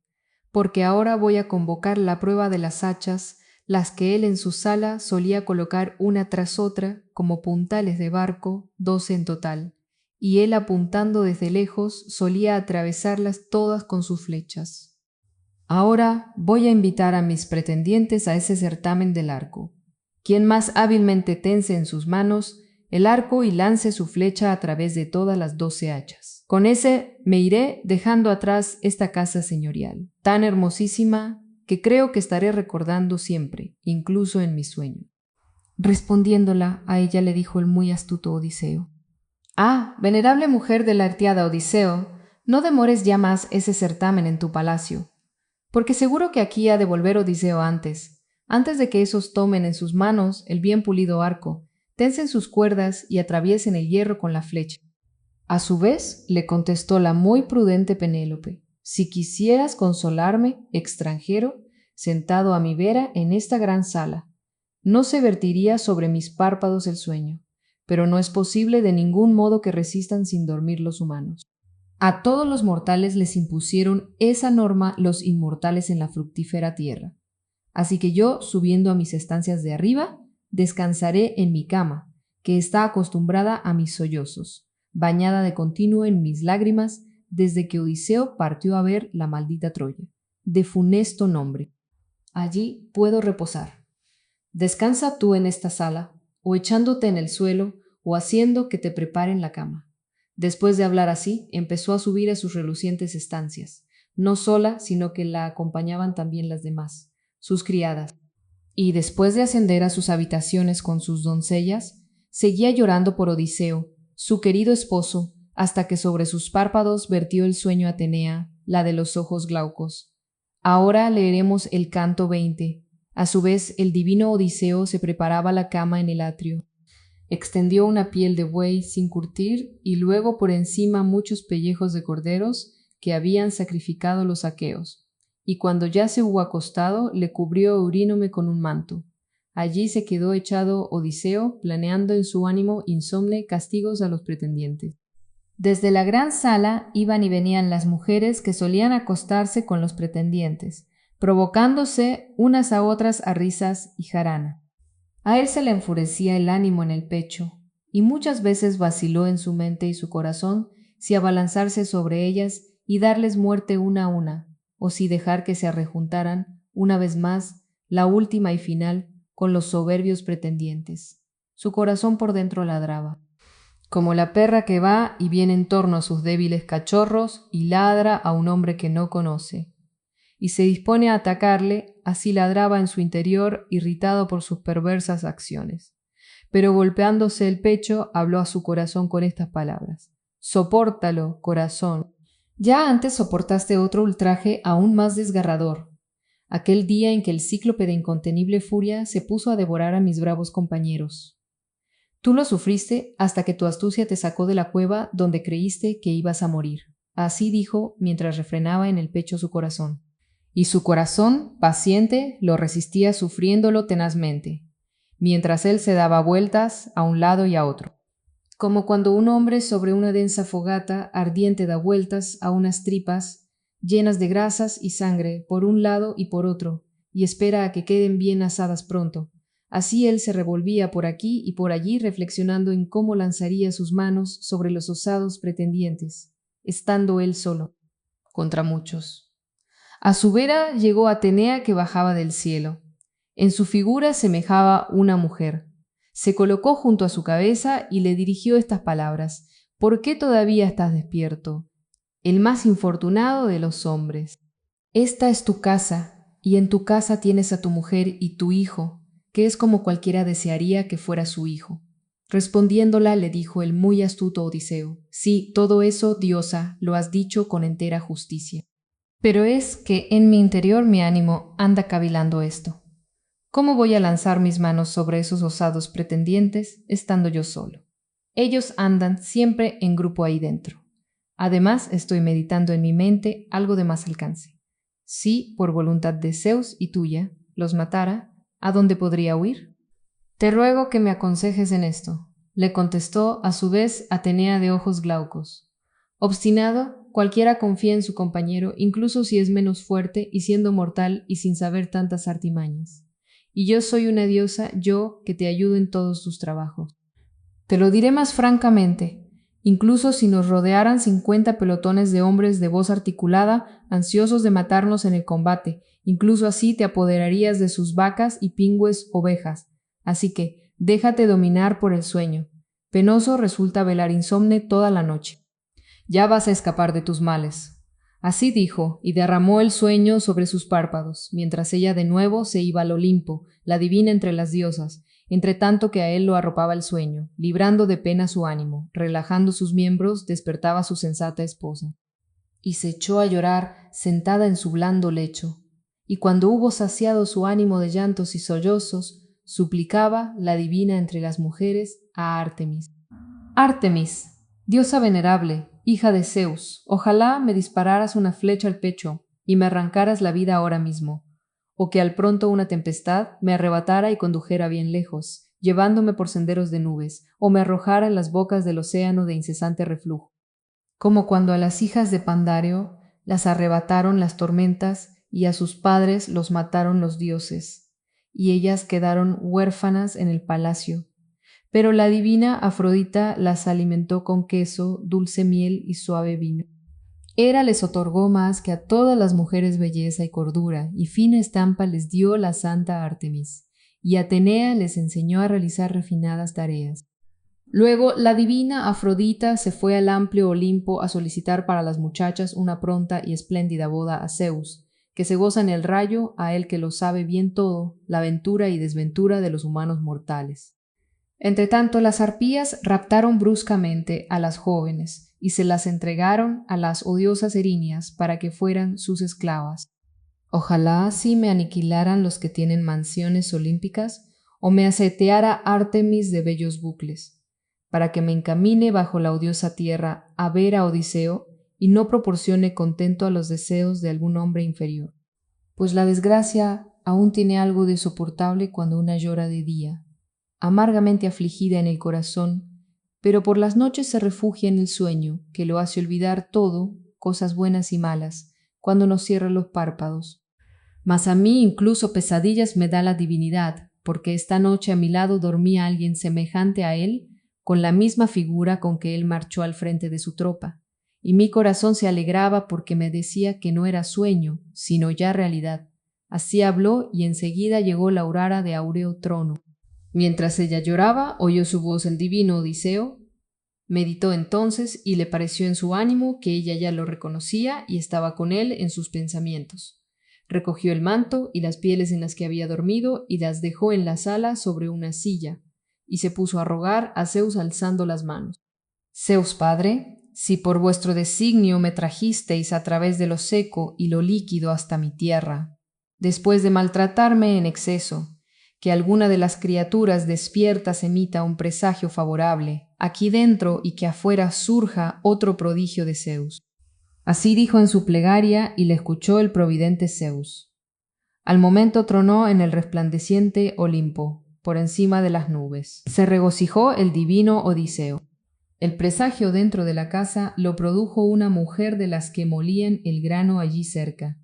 porque ahora voy a convocar la prueba de las hachas, las que él en su sala solía colocar una tras otra como puntales de barco, 12 en total, y él apuntando desde lejos solía atravesarlas todas con sus flechas. Ahora voy a invitar a mis pretendientes a ese certamen del arco. Quien más hábilmente tense en sus manos el arco y lance su flecha a través de todas las 12 hachas. Con ese me iré dejando atrás esta casa señorial, tan hermosísima que creo que estaré recordando siempre, incluso en mi sueño. Respondiéndola, a ella le dijo el muy astuto Odiseo: Ah, venerable mujer de la arteada Odiseo, no demores ya más ese certamen en tu palacio, porque seguro que aquí ha de volver Odiseo antes de que esos tomen en sus manos el bien pulido arco, tensen sus cuerdas y atraviesen el hierro con la flecha. A su vez, le contestó la muy prudente Penélope: si quisieras consolarme, extranjero, sentado a mi vera en esta gran sala, no se vertiría sobre mis párpados el sueño, pero no es posible de ningún modo que resistan sin dormir los humanos. A todos los mortales les impusieron esa norma los inmortales en la fructífera tierra. Así que yo, subiendo a mis estancias de arriba, descansaré en mi cama, que está acostumbrada a mis sollozos, bañada de continuo en mis lágrimas desde que Odiseo partió a ver la maldita Troya, de funesto nombre. Allí puedo reposar. Descansa tú en esta sala, o echándote en el suelo, o haciendo que te preparen la cama. Después de hablar así, empezó a subir a sus relucientes estancias, no sola, sino que la acompañaban también las demás, sus criadas, y después de ascender a sus habitaciones con sus doncellas, seguía llorando por Odiseo, su querido esposo, hasta que sobre sus párpados vertió el sueño Atenea, la de los ojos glaucos. Ahora leeremos el canto 20. A su vez, el divino Odiseo se preparaba la cama en el atrio. Extendió una piel de buey sin curtir y luego por encima muchos pellejos de corderos que habían sacrificado los aqueos. Y cuando ya se hubo acostado, le cubrió Eurínome con un manto. Allí se quedó echado Odiseo, planeando en su ánimo insomne castigos a los pretendientes. Desde la gran sala iban y venían las mujeres que solían acostarse con los pretendientes, provocándose unas a otras a risas y jarana. A él se le enfurecía el ánimo en el pecho, y muchas veces vaciló en su mente y su corazón si abalanzarse sobre ellas y darles muerte una a una, o si dejar que se arrejuntaran, una vez más, la última y final, con los soberbios pretendientes. Su corazón por dentro ladraba, como la perra que va y viene en torno a sus débiles cachorros y ladra a un hombre que no conoce, y se dispone a atacarle, así ladraba en su interior, irritado por sus perversas acciones. Pero golpeándose el pecho, habló a su corazón con estas palabras: «Sopórtalo, corazón. Ya antes soportaste otro ultraje aún más desgarrador, aquel día en que el cíclope de incontenible furia se puso a devorar a mis bravos compañeros. Tú lo sufriste hasta que tu astucia te sacó de la cueva donde creíste que ibas a morir». Así dijo mientras refrenaba en el pecho su corazón. Y su corazón, paciente, lo resistía sufriéndolo tenazmente, mientras él se daba vueltas a un lado y a otro, como cuando un hombre sobre una densa fogata ardiente da vueltas a unas tripas llenas de grasas y sangre por un lado y por otro, y espera a que queden bien asadas pronto. Así él se revolvía por aquí y por allí reflexionando en cómo lanzaría sus manos sobre los osados pretendientes, estando él solo, contra muchos. A su vera llegó Atenea, que bajaba del cielo. En su figura semejaba una mujer. Se colocó junto a su cabeza y le dirigió estas palabras: «¿Por qué todavía estás despierto, el más infortunado de los hombres? Esta es tu casa, y en tu casa tienes a tu mujer y tu hijo, que es como cualquiera desearía que fuera su hijo». Respondiéndola, le dijo el muy astuto Odiseo: «Sí, todo eso, diosa, lo has dicho con entera justicia. Pero es que en mi interior mi ánimo anda cavilando esto. ¿Cómo voy a lanzar mis manos sobre esos osados pretendientes estando yo solo? Ellos andan siempre en grupo ahí dentro. Además, estoy meditando en mi mente algo de más alcance. Si, por voluntad de Zeus y tuya, los matara, ¿a dónde podría huir? Te ruego que me aconsejes en esto, le contestó a su vez Atenea de ojos glaucos. Obstinado, cualquiera confía en su compañero, incluso si es menos fuerte y siendo mortal y sin saber tantas artimañas. Y yo soy una diosa, yo que te ayudo en todos tus trabajos. Te lo diré más francamente, incluso si nos rodearan 50 pelotones de hombres de voz articulada, ansiosos de matarnos en el combate, incluso así te apoderarías de sus vacas y pingües ovejas. Así que, déjate dominar por el sueño. Penoso resulta velar insomne toda la noche. Ya vas a escapar de tus males. Así dijo, y derramó el sueño sobre sus párpados, mientras ella de nuevo se iba al Olimpo, la divina entre las diosas, entre tanto que a él lo arropaba el sueño, librando de pena su ánimo, relajando sus miembros, despertaba su sensata esposa. Y se echó a llorar, sentada en su blando lecho, y cuando hubo saciado su ánimo de llantos y sollozos, suplicaba la divina entre las mujeres a Artemis. Artemis, diosa venerable, hija de Zeus, ojalá me dispararas una flecha al pecho y me arrancaras la vida ahora mismo, o que al pronto una tempestad me arrebatara y condujera bien lejos, llevándome por senderos de nubes, o me arrojara en las bocas del océano de incesante reflujo. Como cuando a las hijas de Pandario las arrebataron las tormentas y a sus padres los mataron los dioses, y ellas quedaron huérfanas en el palacio. Pero la divina Afrodita las alimentó con queso, dulce miel y suave vino. Hera les otorgó más que a todas las mujeres belleza y cordura, y fina estampa les dio la santa Artemis, y Atenea les enseñó a realizar refinadas tareas. Luego la divina Afrodita se fue al amplio Olimpo a solicitar para las muchachas una pronta y espléndida boda a Zeus, que se goza en el rayo, a él que lo sabe bien todo, la ventura y desventura de los humanos mortales. Entretanto, las arpías raptaron bruscamente a las jóvenes y se las entregaron a las odiosas erinias para que fueran sus esclavas. Ojalá así me aniquilaran los que tienen mansiones olímpicas o me aseteara Artemis de bellos bucles, para que me encamine bajo la odiosa tierra a ver a Odiseo y no proporcione contento a los deseos de algún hombre inferior. Pues la desgracia aún tiene algo de soportable cuando una llora de día, amargamente afligida en el corazón, pero por las noches se refugia en el sueño, que lo hace olvidar todo, cosas buenas y malas, cuando nos cierra los párpados. Mas a mí incluso pesadillas me da la divinidad, porque esta noche a mi lado dormía alguien semejante a él, con la misma figura con que él marchó al frente de su tropa, y mi corazón se alegraba porque me decía que no era sueño, sino ya realidad. Así habló y enseguida llegó la aurora de áureo trono. Mientras ella lloraba, oyó su voz el divino Odiseo. Meditó entonces y le pareció en su ánimo que ella ya lo reconocía y estaba con él en sus pensamientos. Recogió el manto y las pieles en las que había dormido y las dejó en la sala sobre una silla, y se puso a rogar a Zeus alzando las manos. Zeus Padre, si por vuestro designio me trajisteis a través de lo seco y lo líquido hasta mi tierra, después de maltratarme en exceso, que alguna de las criaturas despiertas emita un presagio favorable, aquí dentro y que afuera surja otro prodigio de Zeus. Así dijo en su plegaria y le escuchó el providente Zeus. Al momento tronó en el resplandeciente Olimpo, por encima de las nubes. Se regocijó el divino Odiseo. El presagio dentro de la casa lo produjo una mujer de las que molían el grano allí cerca,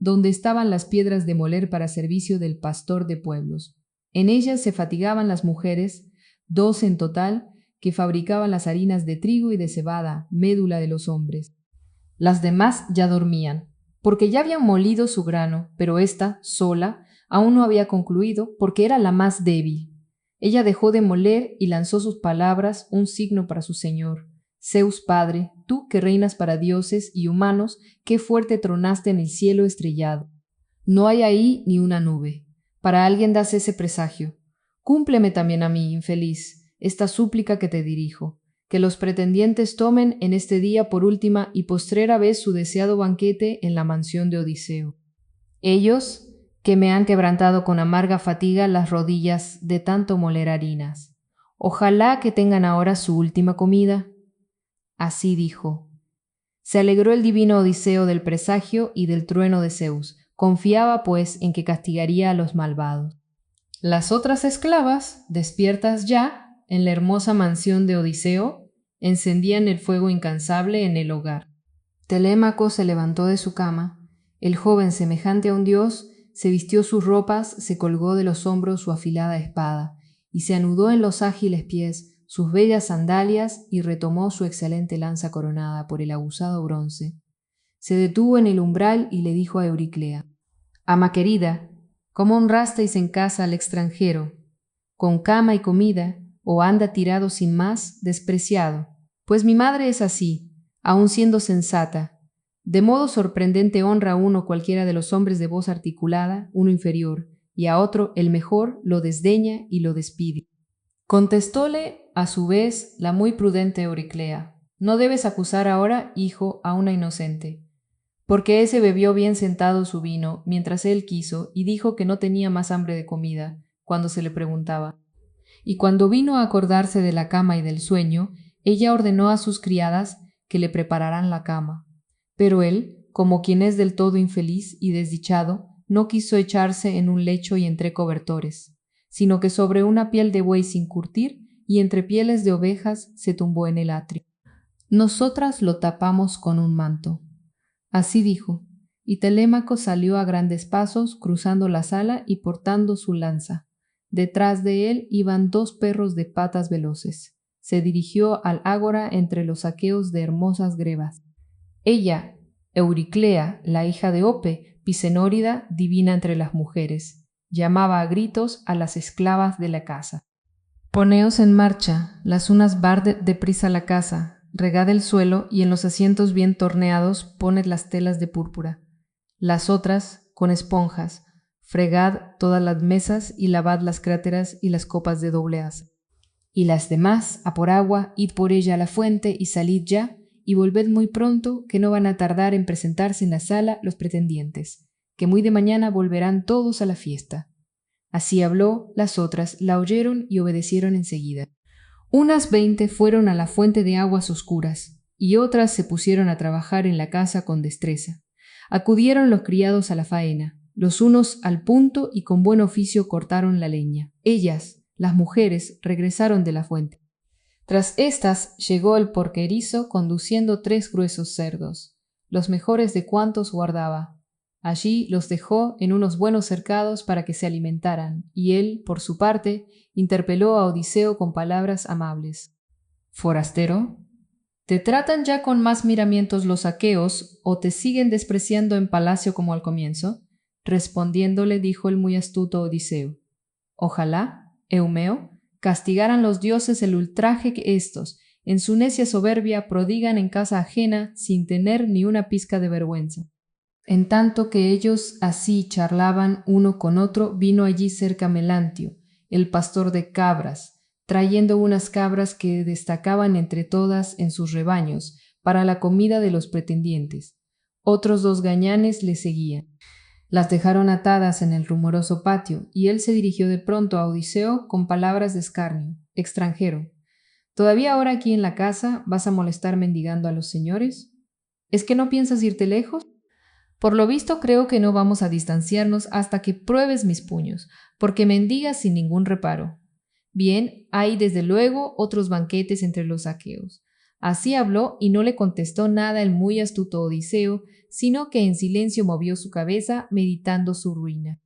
donde estaban las piedras de moler para servicio del pastor de pueblos. En ellas se fatigaban las mujeres, 12 en total, que fabricaban las harinas de trigo y de cebada, médula de los hombres. Las demás ya dormían, porque ya habían molido su grano, pero ésta, sola, aún no había concluido, porque era la más débil. Ella dejó de moler y lanzó sus palabras, un signo para su señor. Zeus Padre, tú que reinas para dioses y humanos, qué fuerte tronaste en el cielo estrellado. No hay ahí ni una nube. Para alguien das ese presagio. Cúmpleme también a mí, infeliz, esta súplica que te dirijo, que los pretendientes tomen en este día por última y postrera vez su deseado banquete en la mansión de Odiseo. Ellos, que me han quebrantado con amarga fatiga las rodillas de tanto moler harinas. Ojalá que tengan ahora su última comida. Así dijo. Se alegró el divino Odiseo del presagio y del trueno de Zeus. Confiaba, pues, en que castigaría a los malvados. Las otras esclavas, despiertas ya, en la hermosa mansión de Odiseo, encendían el fuego incansable en el hogar. Telémaco se levantó de su cama. El joven, semejante a un dios, se vistió sus ropas, se colgó de los hombros su afilada espada, y se anudó en los ágiles pies sus bellas sandalias y retomó su excelente lanza coronada por el aguzado bronce. Se detuvo en el umbral y le dijo a Euriclea: «Ama querida, ¿cómo honrasteis en casa al extranjero? ¿Con cama y comida, o anda tirado sin más, despreciado? Pues mi madre es así, aun siendo sensata. De modo sorprendente honra a uno cualquiera de los hombres de voz articulada, uno inferior, y a otro, el mejor, lo desdeña y lo despide». Contestóle, a su vez, la muy prudente Euriclea: «No debes acusar ahora, hijo, a una inocente, porque ése bebió bien sentado su vino, mientras él quiso, y dijo que no tenía más hambre de comida, cuando se le preguntaba. Y cuando vino a acordarse de la cama y del sueño, ella ordenó a sus criadas que le prepararan la cama. Pero él, como quien es del todo infeliz y desdichado, no quiso echarse en un lecho y entre cobertores, sino que sobre una piel de buey sin curtir y entre pieles de ovejas se tumbó en el atrio. Nosotras lo tapamos con un manto». Así dijo, y Telémaco salió a grandes pasos, cruzando la sala y portando su lanza. Detrás de él iban 2 perros de patas veloces. Se dirigió al ágora entre los aqueos de hermosas grebas. Ella, Euriclea, la hija de Ope, Pisenórida, divina entre las mujeres, llamaba a gritos a las esclavas de la casa: «Poneos en marcha, las unas barded deprisa la casa, regad el suelo y en los asientos bien torneados poned las telas de púrpura. Las otras, con esponjas, fregad todas las mesas y lavad las cráteras y las copas de doble asa. Y las demás, a por agua, id por ella a la fuente y salid ya, y volved muy pronto, que no van a tardar en presentarse en la sala los pretendientes, que muy de mañana volverán todos a la fiesta». Así habló, las otras la oyeron y obedecieron enseguida. Unas 20 fueron a la fuente de aguas oscuras, y otras se pusieron a trabajar en la casa con destreza. Acudieron los criados a la faena, los unos al punto y con buen oficio cortaron la leña. Ellas, las mujeres, regresaron de la fuente. Tras éstas llegó el porquerizo conduciendo 3 gruesos cerdos, los mejores de cuantos guardaba. Allí los dejó en unos buenos cercados para que se alimentaran, y él, por su parte, interpeló a Odiseo con palabras amables: «Forastero, ¿te tratan ya con más miramientos los aqueos, o te siguen despreciando en palacio como al comienzo?». Respondiéndole dijo el muy astuto Odiseo: «Ojalá, Eumeo, castigaran los dioses el ultraje que éstos, en su necia soberbia, prodigan en casa ajena sin tener ni una pizca de vergüenza». En tanto que ellos así charlaban uno con otro, vino allí cerca Melantio, el pastor de cabras, trayendo unas cabras que destacaban entre todas en sus rebaños para la comida de los pretendientes. Otros 2 gañanes le seguían. Las dejaron atadas en el rumoroso patio, y él se dirigió de pronto a Odiseo con palabras de escarnio: «Extranjero, ¿todavía ahora aquí en la casa vas a molestar mendigando a los señores? ¿Es que no piensas irte lejos? Por lo visto creo que no vamos a distanciarnos hasta que pruebes mis puños, porque mendigas sin ningún reparo. Bien, hay desde luego otros banquetes entre los aqueos». Así habló y no le contestó nada el muy astuto Odiseo, sino que en silencio movió su cabeza meditando su ruina.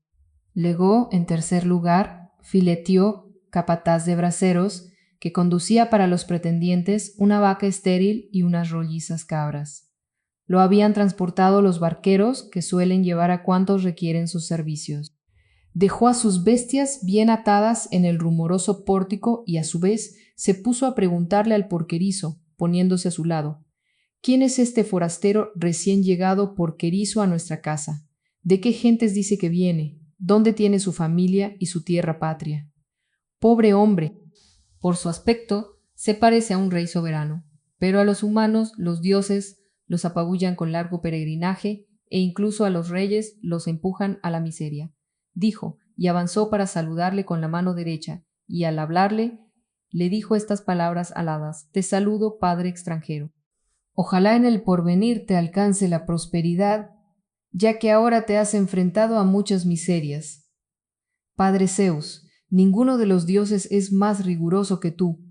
Luego, en tercer lugar, Filetio, capataz de braceros, que conducía para los pretendientes una vaca estéril y unas rollizas cabras. Lo habían transportado los barqueros que suelen llevar a cuantos requieren sus servicios. Dejó a sus bestias bien atadas en el rumoroso pórtico y a su vez se puso a preguntarle al porquerizo, poniéndose a su lado: «¿Quién es este forastero recién llegado porquerizo a nuestra casa? ¿De qué gentes dice que viene? ¿Dónde tiene su familia y su tierra patria? Pobre hombre, por su aspecto se parece a un rey soberano, pero a los humanos los dioses los apabullan con largo peregrinaje e incluso a los reyes los empujan a la miseria», dijo, y avanzó para saludarle con la mano derecha, y al hablarle le dijo estas palabras aladas: «Te saludo, padre extranjero. Ojalá en el porvenir te alcance la prosperidad, ya que ahora te has enfrentado a muchas miserias. Padre Zeus, Ninguno de los dioses es más riguroso que tú.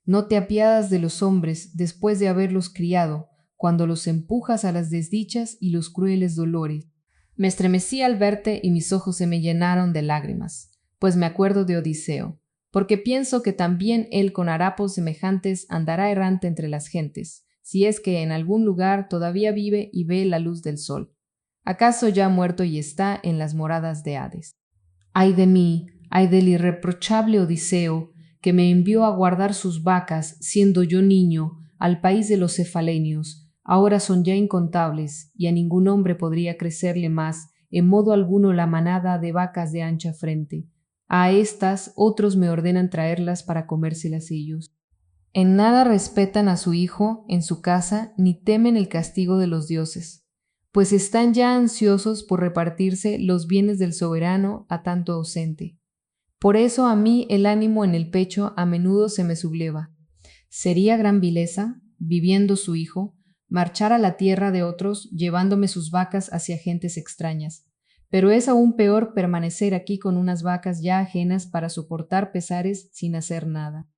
No te apiadas de los hombres después de haberlos criado, cuando los empujas a las desdichas y los crueles dolores. Me estremecí al verte y mis ojos se me llenaron de lágrimas, pues me acuerdo de Odiseo, porque pienso que también él con harapos semejantes andará errante entre las gentes, si es que en algún lugar todavía vive y ve la luz del sol. ¿Acaso ya muerto y está en las moradas de Hades? Ay de mí, ay del irreprochable Odiseo, que me envió a guardar sus vacas, siendo yo niño, al país de los cefalenios. Ahora son ya incontables, y a ningún hombre podría crecerle más, en modo alguno, la manada de vacas de ancha frente. A estas otros me ordenan traerlas para comérselas ellos. En nada respetan a su hijo en su casa, ni temen el castigo de los dioses, pues están ya ansiosos por repartirse los bienes del soberano a tanto ausente. Por eso a mí el ánimo en el pecho a menudo se me subleva. Sería gran vileza, viviendo su hijo, marchar a la tierra de otros llevándome sus vacas hacia gentes extrañas, pero es aún peor permanecer aquí con unas vacas ya ajenas para soportar pesares sin hacer nada.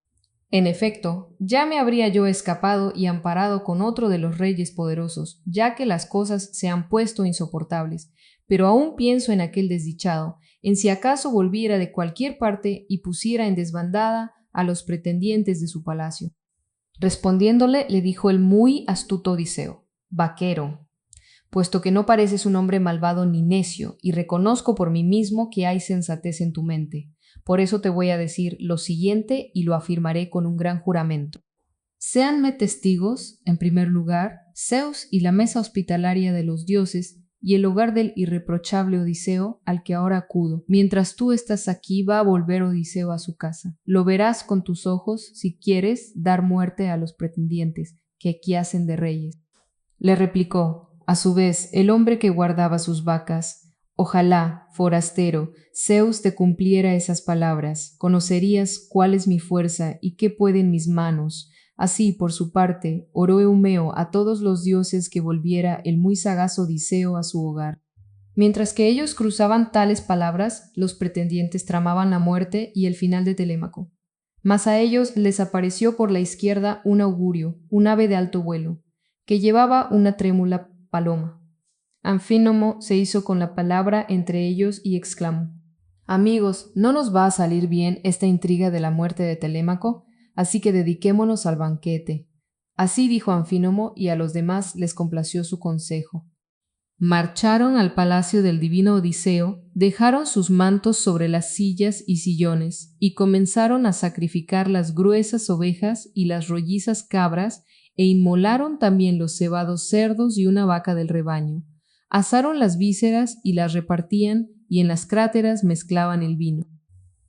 En efecto, ya me habría yo escapado y amparado con otro de los reyes poderosos, ya que las cosas se han puesto insoportables, pero aún pienso en aquel desdichado, en si acaso volviera de cualquier parte y pusiera en desbandada a los pretendientes de su palacio. Respondiéndole, le dijo el muy astuto Odiseo: vaquero, puesto que no pareces un hombre malvado ni necio, y reconozco por mí mismo que hay sensatez en tu mente, por eso te voy a decir lo siguiente y lo afirmaré con un gran juramento. Séanme testigos, en primer lugar, Zeus y la mesa hospitalaria de los dioses, y el hogar del irreprochable Odiseo, al que ahora acudo. Mientras tú estás aquí, va a volver Odiseo a su casa. Lo verás con tus ojos si quieres dar muerte a los pretendientes que aquí hacen de reyes. Le replicó, a su vez, el hombre que guardaba sus vacas: ojalá, forastero, Zeus te cumpliera esas palabras, conocerías cuál es mi fuerza y qué pueden mis manos. Así, por su parte, oró Eumeo a todos los dioses que volviera el muy sagaz Odiseo a su hogar. Mientras que ellos cruzaban tales palabras, los pretendientes tramaban la muerte y el final de Telémaco. Mas a ellos les apareció por la izquierda un augurio, un ave de alto vuelo, que llevaba una trémula paloma. Anfínomo se hizo con la palabra entre ellos y exclamó: amigos, ¿no nos va a salir bien esta intriga de la muerte de Telémaco? Así que dediquémonos al banquete. Así dijo Anfínomo, y a los demás les complació su consejo. Marcharon al palacio del divino Odiseo, dejaron sus mantos sobre las sillas y sillones, y comenzaron a sacrificar las gruesas ovejas y las rollizas cabras, e inmolaron también los cebados cerdos y una vaca del rebaño. Asaron las vísceras y las repartían, y en las cráteras mezclaban el vino.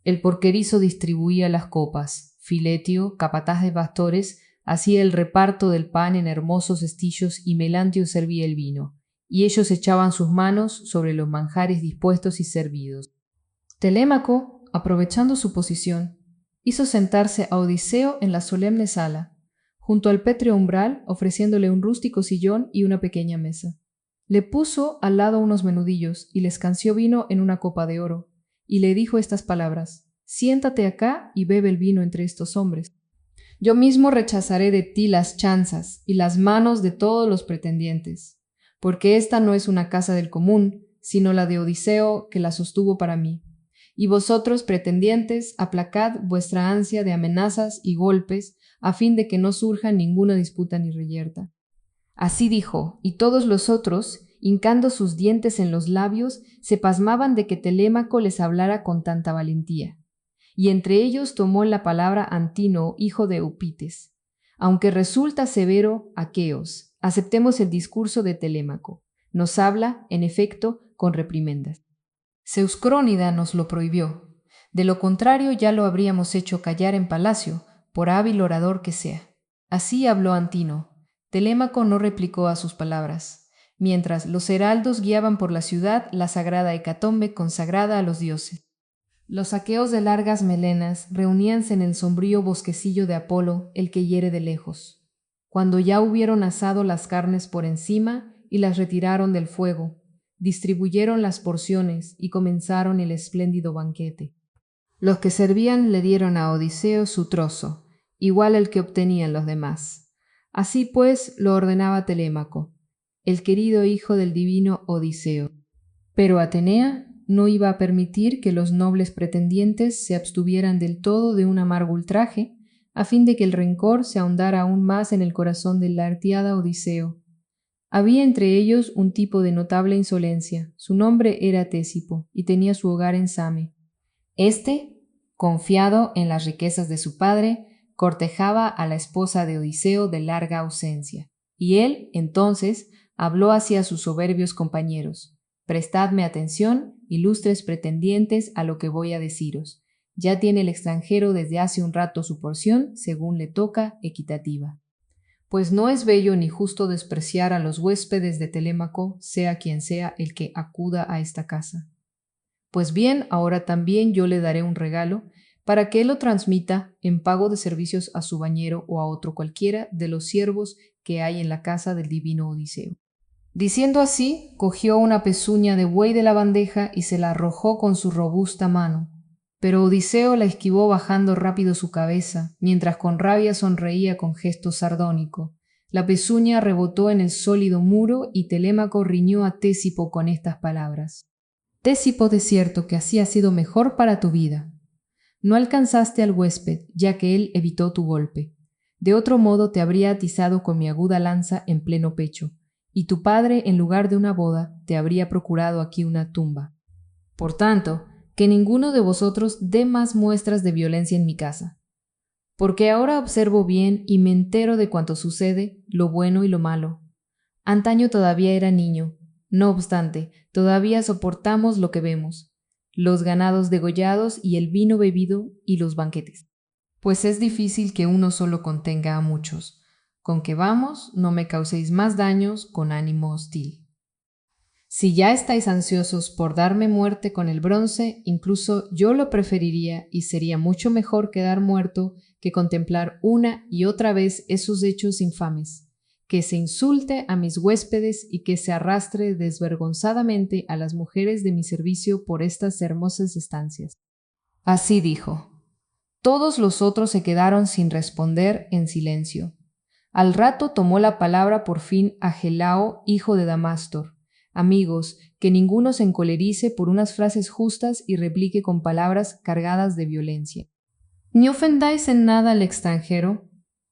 El porquerizo distribuía las copas. Filetio, capataz de pastores, hacía el reparto del pan en hermosos cestillos y Melantio servía el vino, y ellos echaban sus manos sobre los manjares dispuestos y servidos. Telémaco, aprovechando su posición, hizo sentarse a Odiseo en la solemne sala, junto al pétreo umbral, ofreciéndole un rústico sillón y una pequeña mesa. Le puso al lado unos menudillos y le escanció vino en una copa de oro, y le dijo estas palabras: siéntate acá y bebe el vino entre estos hombres. Yo mismo rechazaré de ti las chanzas y las manos de todos los pretendientes, porque esta no es una casa del común, sino la de Odiseo, que la sostuvo para mí. Y vosotros, pretendientes, aplacad vuestra ansia de amenazas y golpes, a fin de que no surja ninguna disputa ni reyerta. Así dijo, y todos los otros, hincando sus dientes en los labios, se pasmaban de que Telémaco les hablara con tanta valentía. Y entre ellos tomó la palabra Antínoo, hijo de Eupites. Aunque resulta severo, aqueos, aceptemos el discurso de Telémaco. Nos habla, en efecto, con reprimendas. Zeuscrónida nos lo prohibió. De lo contrario ya lo habríamos hecho callar en palacio, por hábil orador que sea. Así habló Antínoo. Telémaco no replicó a sus palabras, mientras los heraldos guiaban por la ciudad la sagrada hecatombe consagrada a los dioses. Los aqueos de largas melenas reuníanse en el sombrío bosquecillo de Apolo, el que hiere de lejos. Cuando ya hubieron asado las carnes por encima y las retiraron del fuego, distribuyeron las porciones y comenzaron el espléndido banquete. Los que servían le dieron a Odiseo su trozo, igual al que obtenían los demás. Así pues lo ordenaba Telémaco, el querido hijo del divino Odiseo. Pero Atenea no iba a permitir que los nobles pretendientes se abstuvieran del todo de un amargo ultraje, a fin de que el rencor se ahondara aún más en el corazón de la artiada Odiseo. Había entre ellos un tipo de notable insolencia. Su nombre era Tésipo y tenía su hogar en Same. Este, confiado en las riquezas de su padre, cortejaba a la esposa de Odiseo de larga ausencia. Y él, entonces, habló hacia sus soberbios compañeros: «Prestadme atención, ilustres pretendientes, a lo que voy a deciros. Ya tiene el extranjero desde hace un rato su porción, según le toca, equitativa. Pues no es bello ni justo despreciar a los huéspedes de Telémaco, sea quien sea el que acuda a esta casa. Pues bien, ahora también yo le daré un regalo, para que él lo transmita en pago de servicios a su bañero o a otro cualquiera de los siervos que hay en la casa del divino Odiseo». Diciendo así, cogió una pezuña de buey de la bandeja y se la arrojó con su robusta mano. Pero Odiseo la esquivó bajando rápido su cabeza, mientras con rabia sonreía con gesto sardónico. La pezuña rebotó en el sólido muro y Telémaco riñó a Tésipo con estas palabras: «Tésipo, de cierto que así ha sido mejor para tu vida. No alcanzaste al huésped, ya que él evitó tu golpe. De otro modo te habría atizado con mi aguda lanza en pleno pecho, y tu padre, en lugar de una boda, te habría procurado aquí una tumba. Por tanto, que ninguno de vosotros dé más muestras de violencia en mi casa. Porque ahora observo bien y me entero de cuanto sucede, lo bueno y lo malo. Antaño todavía era niño, no obstante, todavía soportamos lo que vemos, los ganados degollados y el vino bebido y los banquetes. Pues es difícil que uno solo contenga a muchos. Con que vamos, no me causéis más daños con ánimo hostil. Si ya estáis ansiosos por darme muerte con el bronce, incluso yo lo preferiría y sería mucho mejor quedar muerto que contemplar una y otra vez esos hechos infames, que se insulte a mis huéspedes y que se arrastre desvergonzadamente a las mujeres de mi servicio por estas hermosas estancias». Así dijo. Todos los otros se quedaron sin responder, en silencio. Al rato tomó la palabra por fin Agelao, hijo de Damástor. «Amigos, que ninguno se encolerice por unas frases justas y replique con palabras cargadas de violencia. Ni ofendáis en nada al extranjero,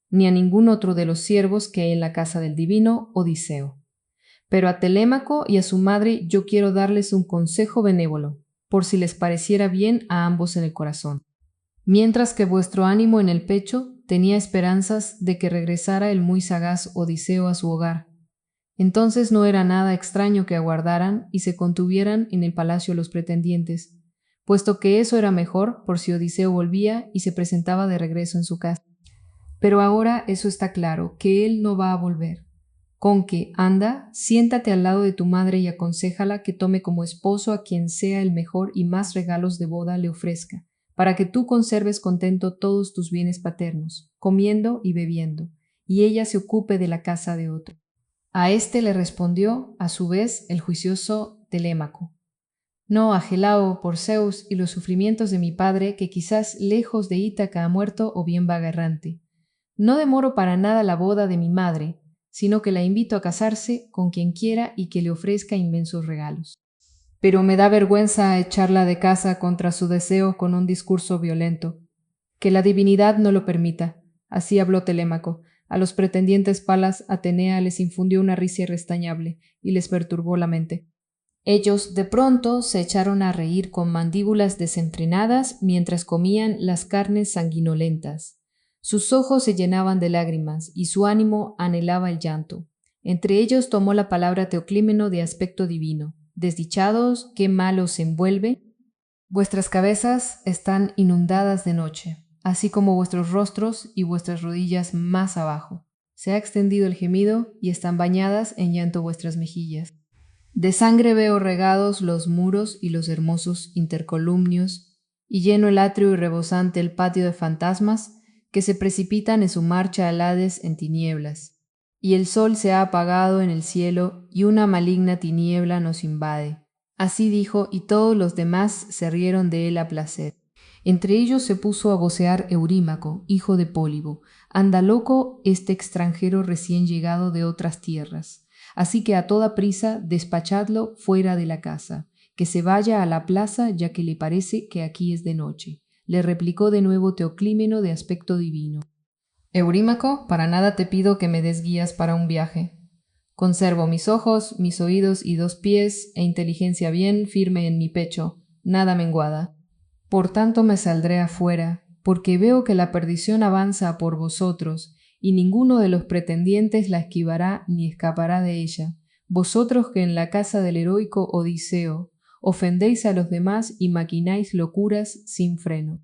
ni a ningún otro de los siervos que hay en la casa del divino Odiseo. Pero a Telémaco y a su madre yo quiero darles un consejo benévolo, por si les pareciera bien a ambos en el corazón. Mientras que vuestro ánimo en el pecho tenía esperanzas de que regresara el muy sagaz Odiseo a su hogar, entonces no era nada extraño que aguardaran y se contuvieran en el palacio los pretendientes, puesto que eso era mejor por si Odiseo volvía y se presentaba de regreso en su casa. Pero ahora eso está claro, que él no va a volver. Con que, anda, siéntate al lado de tu madre y aconséjala que tome como esposo a quien sea el mejor y más regalos de boda le ofrezca, para que tú conserves contento todos tus bienes paternos, comiendo y bebiendo, y ella se ocupe de la casa de otro». A éste le respondió, a su vez, el juicioso Telémaco: «No, Agelao, por Zeus y los sufrimientos de mi padre, que quizás lejos de Ítaca ha muerto o bien vaga errante. No demoro para nada la boda de mi madre, sino que la invito a casarse con quien quiera y que le ofrezca inmensos regalos. Pero me da vergüenza echarla de casa contra su deseo con un discurso violento. Que la divinidad no lo permita». Así habló Telémaco. A los pretendientes Palas, Atenea les infundió una risa irrestañable y les perturbó la mente. Ellos de pronto se echaron a reír con mandíbulas desenfrenadas mientras comían las carnes sanguinolentas. Sus ojos se llenaban de lágrimas y su ánimo anhelaba el llanto. Entre ellos tomó la palabra Teoclímeno, de aspecto divino: «Desdichados, qué mal os envuelve. Vuestras cabezas están inundadas de noche, así como vuestros rostros y vuestras rodillas más abajo. Se ha extendido el gemido y están bañadas en llanto vuestras mejillas. De sangre veo regados los muros y los hermosos intercolumnios, y lleno el atrio y rebosante el patio de fantasmas que se precipitan en su marcha al Hades en tinieblas. Y el sol se ha apagado en el cielo y una maligna tiniebla nos invade». Así dijo, y todos los demás se rieron de él a placer. Entre ellos se puso a vocear Eurímaco, hijo de Pólibo. Anda loco este extranjero recién llegado de otras tierras. Así que a toda prisa despachadlo fuera de la casa, que se vaya a la plaza, ya que le parece que aquí es de noche. Le replicó de nuevo Teoclímeno de aspecto divino. Eurímaco, para nada te pido que me des guías para un viaje. Conservo mis ojos, mis oídos y 2 pies, e inteligencia bien firme en mi pecho, nada menguada. Por tanto me saldré afuera, porque veo que la perdición avanza por vosotros, y ninguno de los pretendientes la esquivará ni escapará de ella. Vosotros que en la casa del heroico Odiseo ofendéis a los demás y maquináis locuras sin freno.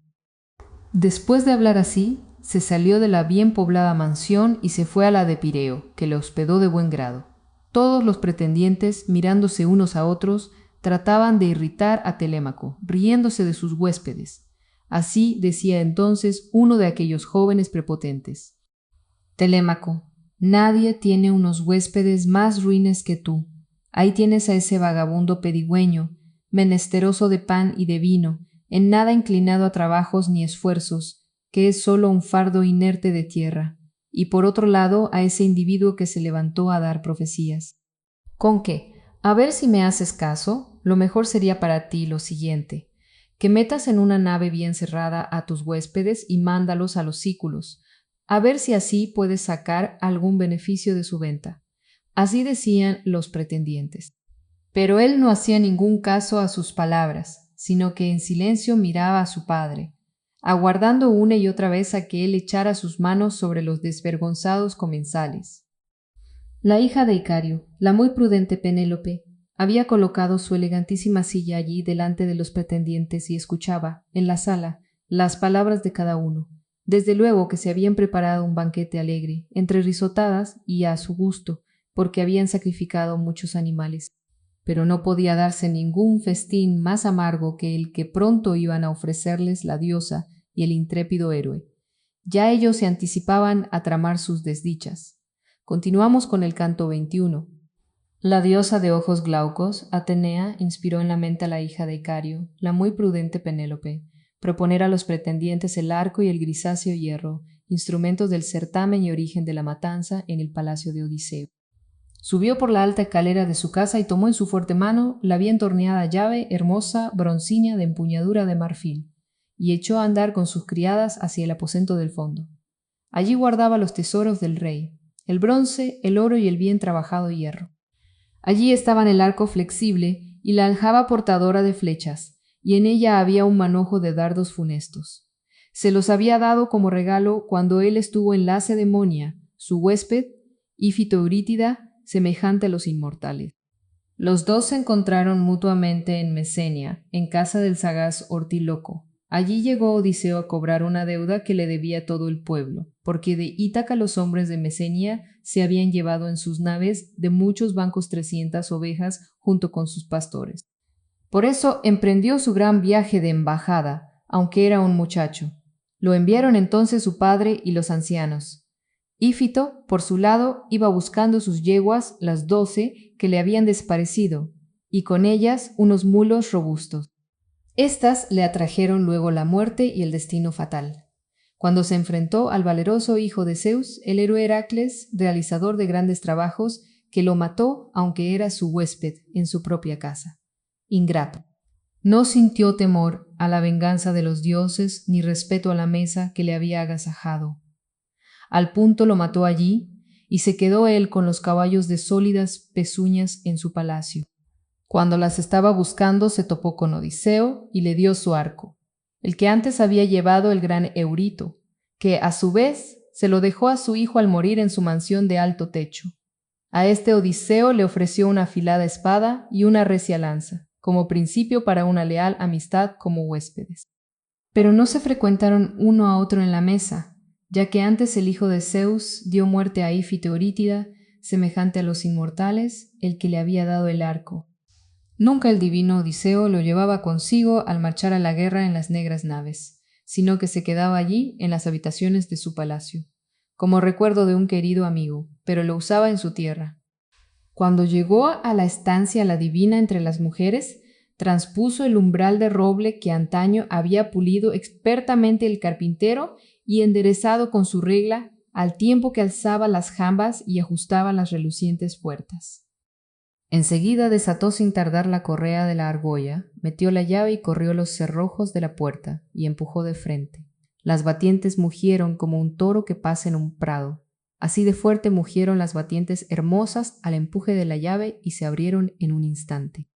Después de hablar así, se salió de la bien poblada mansión y se fue a la de Pireo, que le hospedó de buen grado. Todos los pretendientes, mirándose unos a otros, trataban de irritar a Telémaco, riéndose de sus huéspedes. Así decía entonces uno de aquellos jóvenes prepotentes: Telémaco, nadie tiene unos huéspedes más ruines que tú. Ahí tienes a ese vagabundo pedigüeño, menesteroso de pan y de vino, en nada inclinado a trabajos ni esfuerzos, que es solo un fardo inerte de tierra, y por otro lado a ese individuo que se levantó a dar profecías. ¿Con qué? A ver si me haces caso, lo mejor sería para ti lo siguiente: que metas en una nave bien cerrada a tus huéspedes y mándalos a los sículos, a ver si así puedes sacar algún beneficio de su venta. Así decían los pretendientes. Pero él no hacía ningún caso a sus palabras, sino que en silencio miraba a su padre, aguardando una y otra vez a que él echara sus manos sobre los desvergonzados comensales. La hija de Icario, la muy prudente Penélope, había colocado su elegantísima silla allí delante de los pretendientes y escuchaba, en la sala, las palabras de cada uno. Desde luego que se habían preparado un banquete alegre, entre risotadas y a su gusto, porque habían sacrificado muchos animales. Pero no podía darse ningún festín más amargo que el que pronto iban a ofrecerles la diosa y el intrépido héroe. Ya ellos se anticipaban a tramar sus desdichas. Continuamos con el canto 21. La diosa de ojos glaucos, Atenea, inspiró en la mente a la hija de Icario, la muy prudente Penélope, proponer a los pretendientes el arco y el grisáceo hierro, instrumentos del certamen y origen de la matanza en el palacio de Odiseo. Subió por la alta escalera de su casa y tomó en su fuerte mano la bien torneada llave hermosa broncínea de empuñadura de marfil, y echó a andar con sus criadas hacia el aposento del fondo. Allí guardaba los tesoros del rey, el bronce, el oro y el bien trabajado hierro. Allí estaban el arco flexible y la aljaba portadora de flechas, y en ella había un manojo de dardos funestos. Se los había dado como regalo cuando él estuvo en la Lacedemonia, su huésped, Ífito Eurítida, semejante a los inmortales. Los dos se encontraron mutuamente en Mesenia, en casa del sagaz Ortíloco. Allí llegó Odiseo a cobrar una deuda que le debía todo el pueblo, porque de Ítaca los hombres de Mesenia se habían llevado en sus naves de muchos bancos 300 ovejas junto con sus pastores. Por eso emprendió su gran viaje de embajada, aunque era un muchacho. Lo enviaron entonces su padre y los ancianos. Ífito, por su lado, iba buscando sus yeguas, las 12, que le habían desaparecido, y con ellas unos mulos robustos. Estas le atrajeron luego la muerte y el destino fatal. Cuando se enfrentó al valeroso hijo de Zeus, el héroe Heracles, realizador de grandes trabajos, que lo mató aunque era su huésped en su propia casa. Ingrato. No sintió temor a la venganza de los dioses ni respeto a la mesa que le había agasajado. Al punto lo mató allí, y se quedó él con los caballos de sólidas pezuñas en su palacio. Cuando las estaba buscando se topó con Odiseo y le dio su arco, el que antes había llevado el gran Eurito, que a su vez se lo dejó a su hijo al morir en su mansión de alto techo. A este Odiseo le ofreció una afilada espada y una recia lanza, como principio para una leal amistad como huéspedes. Pero no se frecuentaron uno a otro en la mesa, ya que antes el hijo de Zeus dio muerte a Ífito Eurítida, semejante a los inmortales, el que le había dado el arco. Nunca el divino Odiseo lo llevaba consigo al marchar a la guerra en las negras naves, sino que se quedaba allí en las habitaciones de su palacio, como recuerdo de un querido amigo, pero lo usaba en su tierra. Cuando llegó a la estancia la divina entre las mujeres, Transpuso el umbral de roble que antaño había pulido expertamente el carpintero y enderezado con su regla, al tiempo que alzaba las jambas y ajustaba las relucientes puertas. Enseguida desató sin tardar la correa de la argolla, metió la llave y corrió los cerrojos de la puerta, y empujó de frente. Las batientes mugieron como un toro que pasa en un prado. Así de fuerte mugieron las batientes hermosas al empuje de la llave y se abrieron en un instante.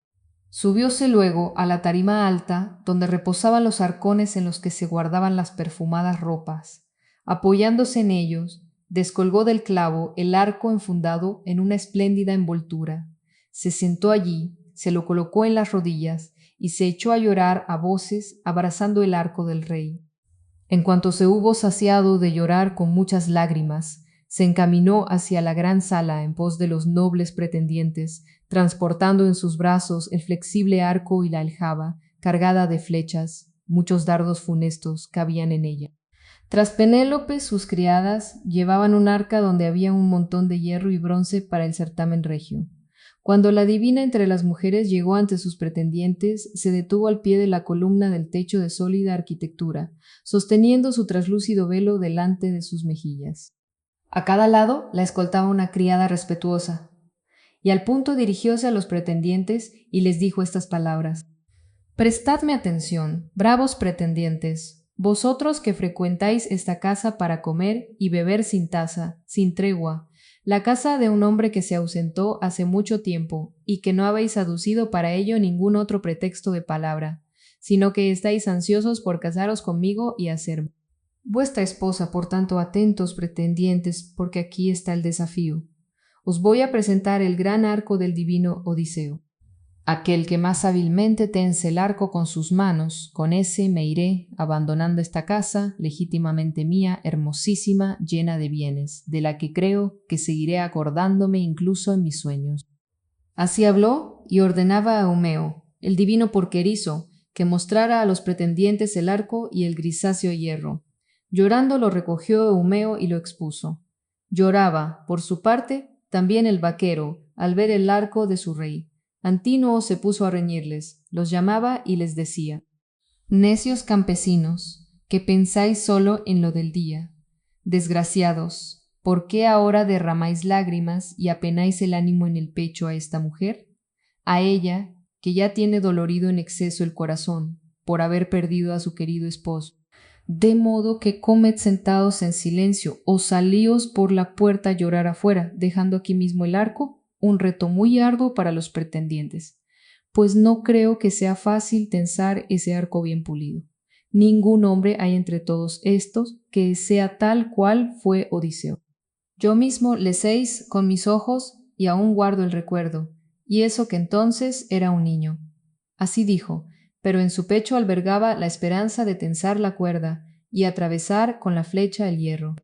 Subióse luego a la tarima alta, donde reposaban los arcones en los que se guardaban las perfumadas ropas. Apoyándose en ellos, descolgó del clavo el arco enfundado en una espléndida envoltura. Se sentó allí, se lo colocó en las rodillas y se echó a llorar a voces, abrazando el arco del rey. En cuanto se hubo saciado de llorar con muchas lágrimas, se encaminó hacia la gran sala en pos de los nobles pretendientes, transportando en sus brazos el flexible arco y la aljaba, cargada de flechas. Muchos dardos funestos cabían en ella. Tras Penélope, sus criadas llevaban un arca donde había un montón de hierro y bronce para el certamen regio. Cuando la divina entre las mujeres llegó ante sus pretendientes, se detuvo al pie de la columna del techo de sólida arquitectura, sosteniendo su traslúcido velo delante de sus mejillas. A cada lado la escoltaba una criada respetuosa, y al punto dirigióse a los pretendientes y les dijo estas palabras: «Prestadme atención, bravos pretendientes, vosotros que frecuentáis esta casa para comer y beber sin tasa, sin tregua, la casa de un hombre que se ausentó hace mucho tiempo y que no habéis aducido para ello ningún otro pretexto de palabra, sino que estáis ansiosos por casaros conmigo y hacerme vuestra esposa. Por tanto, atentos, pretendientes, porque aquí está el desafío. Os voy a presentar el gran arco del divino Odiseo. Aquel que más hábilmente tense el arco con sus manos, con ese me iré, abandonando esta casa, legítimamente mía, hermosísima, llena de bienes, de la que creo que seguiré acordándome incluso en mis sueños». Así habló y ordenaba a Eumeo, el divino porquerizo, que mostrara a los pretendientes el arco y el grisáceo hierro. Llorando lo recogió Eumeo y lo expuso. Lloraba, por su parte, también el vaquero, al ver el arco de su rey. Antínuo se puso a reñirles, los llamaba y les decía: «Necios campesinos, que pensáis solo en lo del día. Desgraciados, ¿por qué ahora derramáis lágrimas y apenáis el ánimo en el pecho a esta mujer? A ella, que ya tiene dolorido en exceso el corazón, por haber perdido a su querido esposo. De modo que comed sentados en silencio, o salíos por la puerta a llorar afuera, dejando aquí mismo el arco, un reto muy arduo para los pretendientes, pues no creo que sea fácil tensar ese arco bien pulido. Ningún hombre hay entre todos estos que sea tal cual fue Odiseo. Yo mismo le séis con mis ojos y aún guardo el recuerdo, y eso que entonces era un niño». Así dijo, pero en su pecho albergaba la esperanza de tensar la cuerda y atravesar con la flecha el hierro.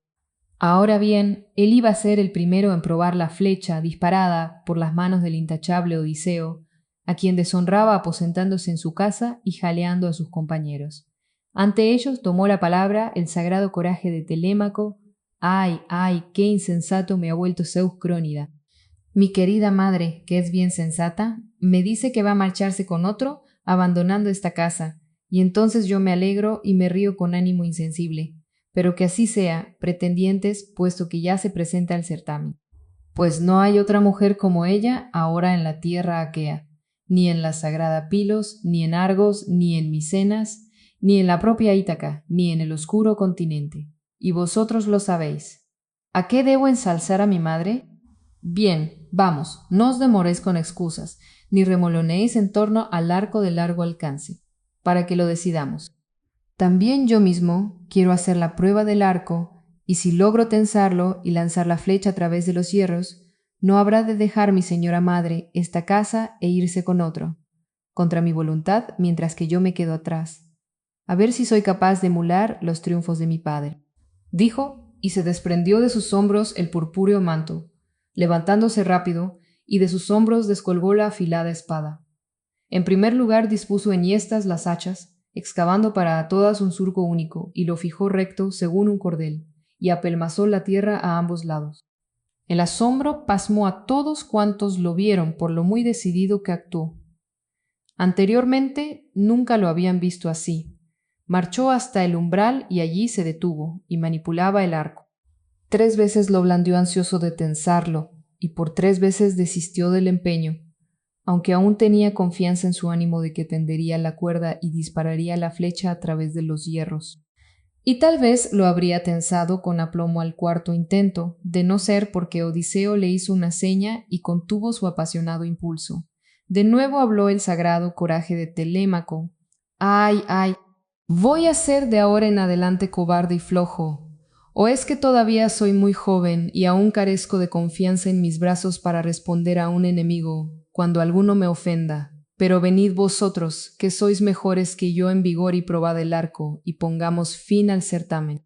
Ahora bien, él iba a ser el primero en probar la flecha disparada por las manos del intachable Odiseo, a quien deshonraba aposentándose en su casa y jaleando a sus compañeros. Ante ellos tomó la palabra el sagrado coraje de Telémaco. «Ay, ay, qué insensato me ha vuelto Zeus Crónida. Mi querida madre, que es bien sensata, me dice que va a marcharse con otro, abandonando esta casa, y entonces yo me alegro y me río con ánimo insensible. Pero que así sea, pretendientes, puesto que ya se presenta el certamen. Pues no hay otra mujer como ella ahora en la tierra aquea, ni en la sagrada Pilos, ni en Argos, ni en Micenas, ni en la propia Ítaca, ni en el oscuro continente. Y vosotros lo sabéis. ¿A qué debo ensalzar a mi madre? Bien, vamos, no os demoréis con excusas, ni remolonéis en torno al arco de largo alcance, para que lo decidamos. También yo mismo quiero hacer la prueba del arco, y si logro tensarlo y lanzar la flecha a través de los hierros, no habrá de dejar mi señora madre esta casa e irse con otro, contra mi voluntad, mientras que yo me quedo atrás. A ver si soy capaz de emular los triunfos de mi padre». Dijo, y se desprendió de sus hombros el purpúreo manto, levantándose rápido, y de sus hombros descolgó la afilada espada. En primer lugar dispuso enhiestas las hachas, excavando para todas un surco único, y lo fijó recto según un cordel, y apelmazó la tierra a ambos lados. El asombro pasmó a todos cuantos lo vieron por lo muy decidido que actuó. Anteriormente nunca lo habían visto así. Marchó hasta el umbral y allí se detuvo y manipulaba el arco. 3 veces lo blandió ansioso de tensarlo y por 3 veces desistió del empeño, aunque aún tenía confianza en su ánimo de que tendería la cuerda y dispararía la flecha a través de los hierros. Y tal vez lo habría tensado con aplomo al cuarto intento, de no ser porque Odiseo le hizo una seña y contuvo su apasionado impulso. De nuevo habló el sagrado coraje de Telémaco. ¡Ay, ay! ¿Voy a ser de ahora en adelante cobarde y flojo? ¿O es que todavía soy muy joven y aún carezco de confianza en mis brazos para responder a un enemigo cuando alguno me ofenda? Pero venid vosotros, que sois mejores que yo en vigor y probad el arco, y pongamos fin al certamen.